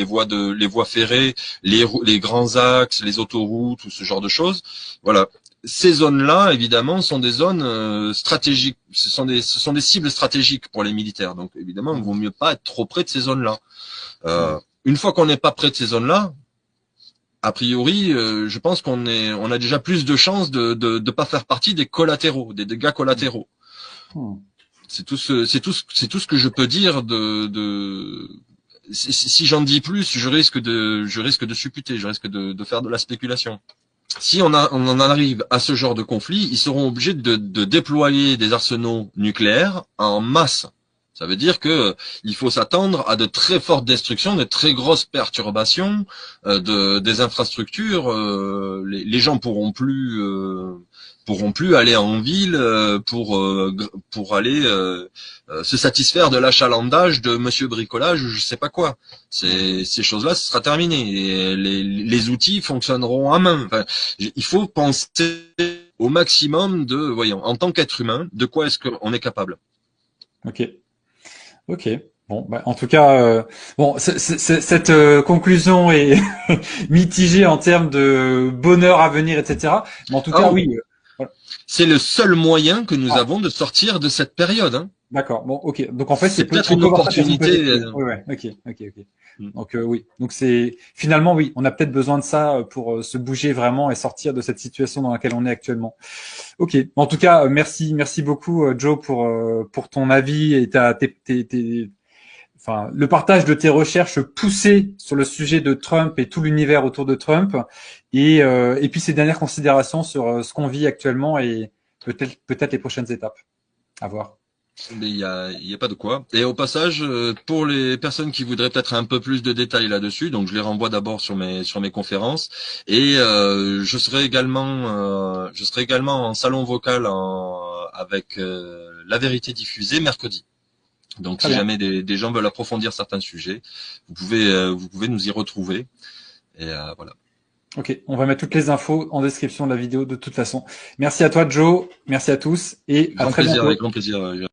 voies ferrées, les grands axes, les autoroutes ou ce genre de choses. Voilà. Ces zones-là, évidemment, sont des zones stratégiques. Ce sont des cibles stratégiques pour les militaires. Donc, évidemment, il vaut mieux pas être trop près de ces zones-là. Une fois qu'on n'est pas près de ces zones-là, a priori, je pense on a déjà plus de chances de pas faire partie des collatéraux, des dégâts collatéraux. C'est tout ce que je peux dire si j'en dis plus, je risque de supputer, je risque de faire de la spéculation. Si on en arrive à ce genre de conflit, ils seront obligés de déployer des arsenaux nucléaires en masse. Ça veut dire que il faut s'attendre à de très fortes destructions, de très grosses perturbations des infrastructures. Les gens pourront plus aller en ville pour aller se satisfaire de l'achalandage de Monsieur Bricolage ou je sais pas quoi. Ces choses-là, ce sera terminé. Et les outils fonctionneront à main. Enfin, il faut penser au maximum voyons, en tant qu'être humain, de quoi est-ce qu'on est capable. Ok. Bon, bah, en tout cas, cette conclusion est mitigée en termes de bonheur à venir, etc. Mais en tout cas, oui. Voilà. C'est le seul moyen que nous avons de sortir de cette période. Hein. D'accord. Bon, ok. Donc en fait, c'est peut-être une opportunité. Ouais. Ok. Donc oui. Donc c'est finalement oui, on a peut-être besoin de ça pour se bouger vraiment et sortir de cette situation dans laquelle on est actuellement. Ok. En tout cas, merci beaucoup Joe pour ton avis et le partage de tes recherches poussées sur le sujet de Trump et tout l'univers autour de Trump et puis ces dernières considérations sur ce qu'on vit actuellement et peut-être les prochaines étapes. À voir. Mais il y a pas de quoi. Et au passage, pour les personnes qui voudraient peut-être un peu plus de détails là-dessus, donc je les renvoie d'abord sur mes conférences. Et je serai également en salon vocal avec La Vérité diffusée mercredi. Donc si jamais des gens veulent approfondir certains sujets, vous pouvez nous y retrouver. Et voilà. Ok, on va mettre toutes les infos en description de la vidéo de toute façon. Merci à toi Joe, merci à tous et à très bientôt. Avec grand plaisir.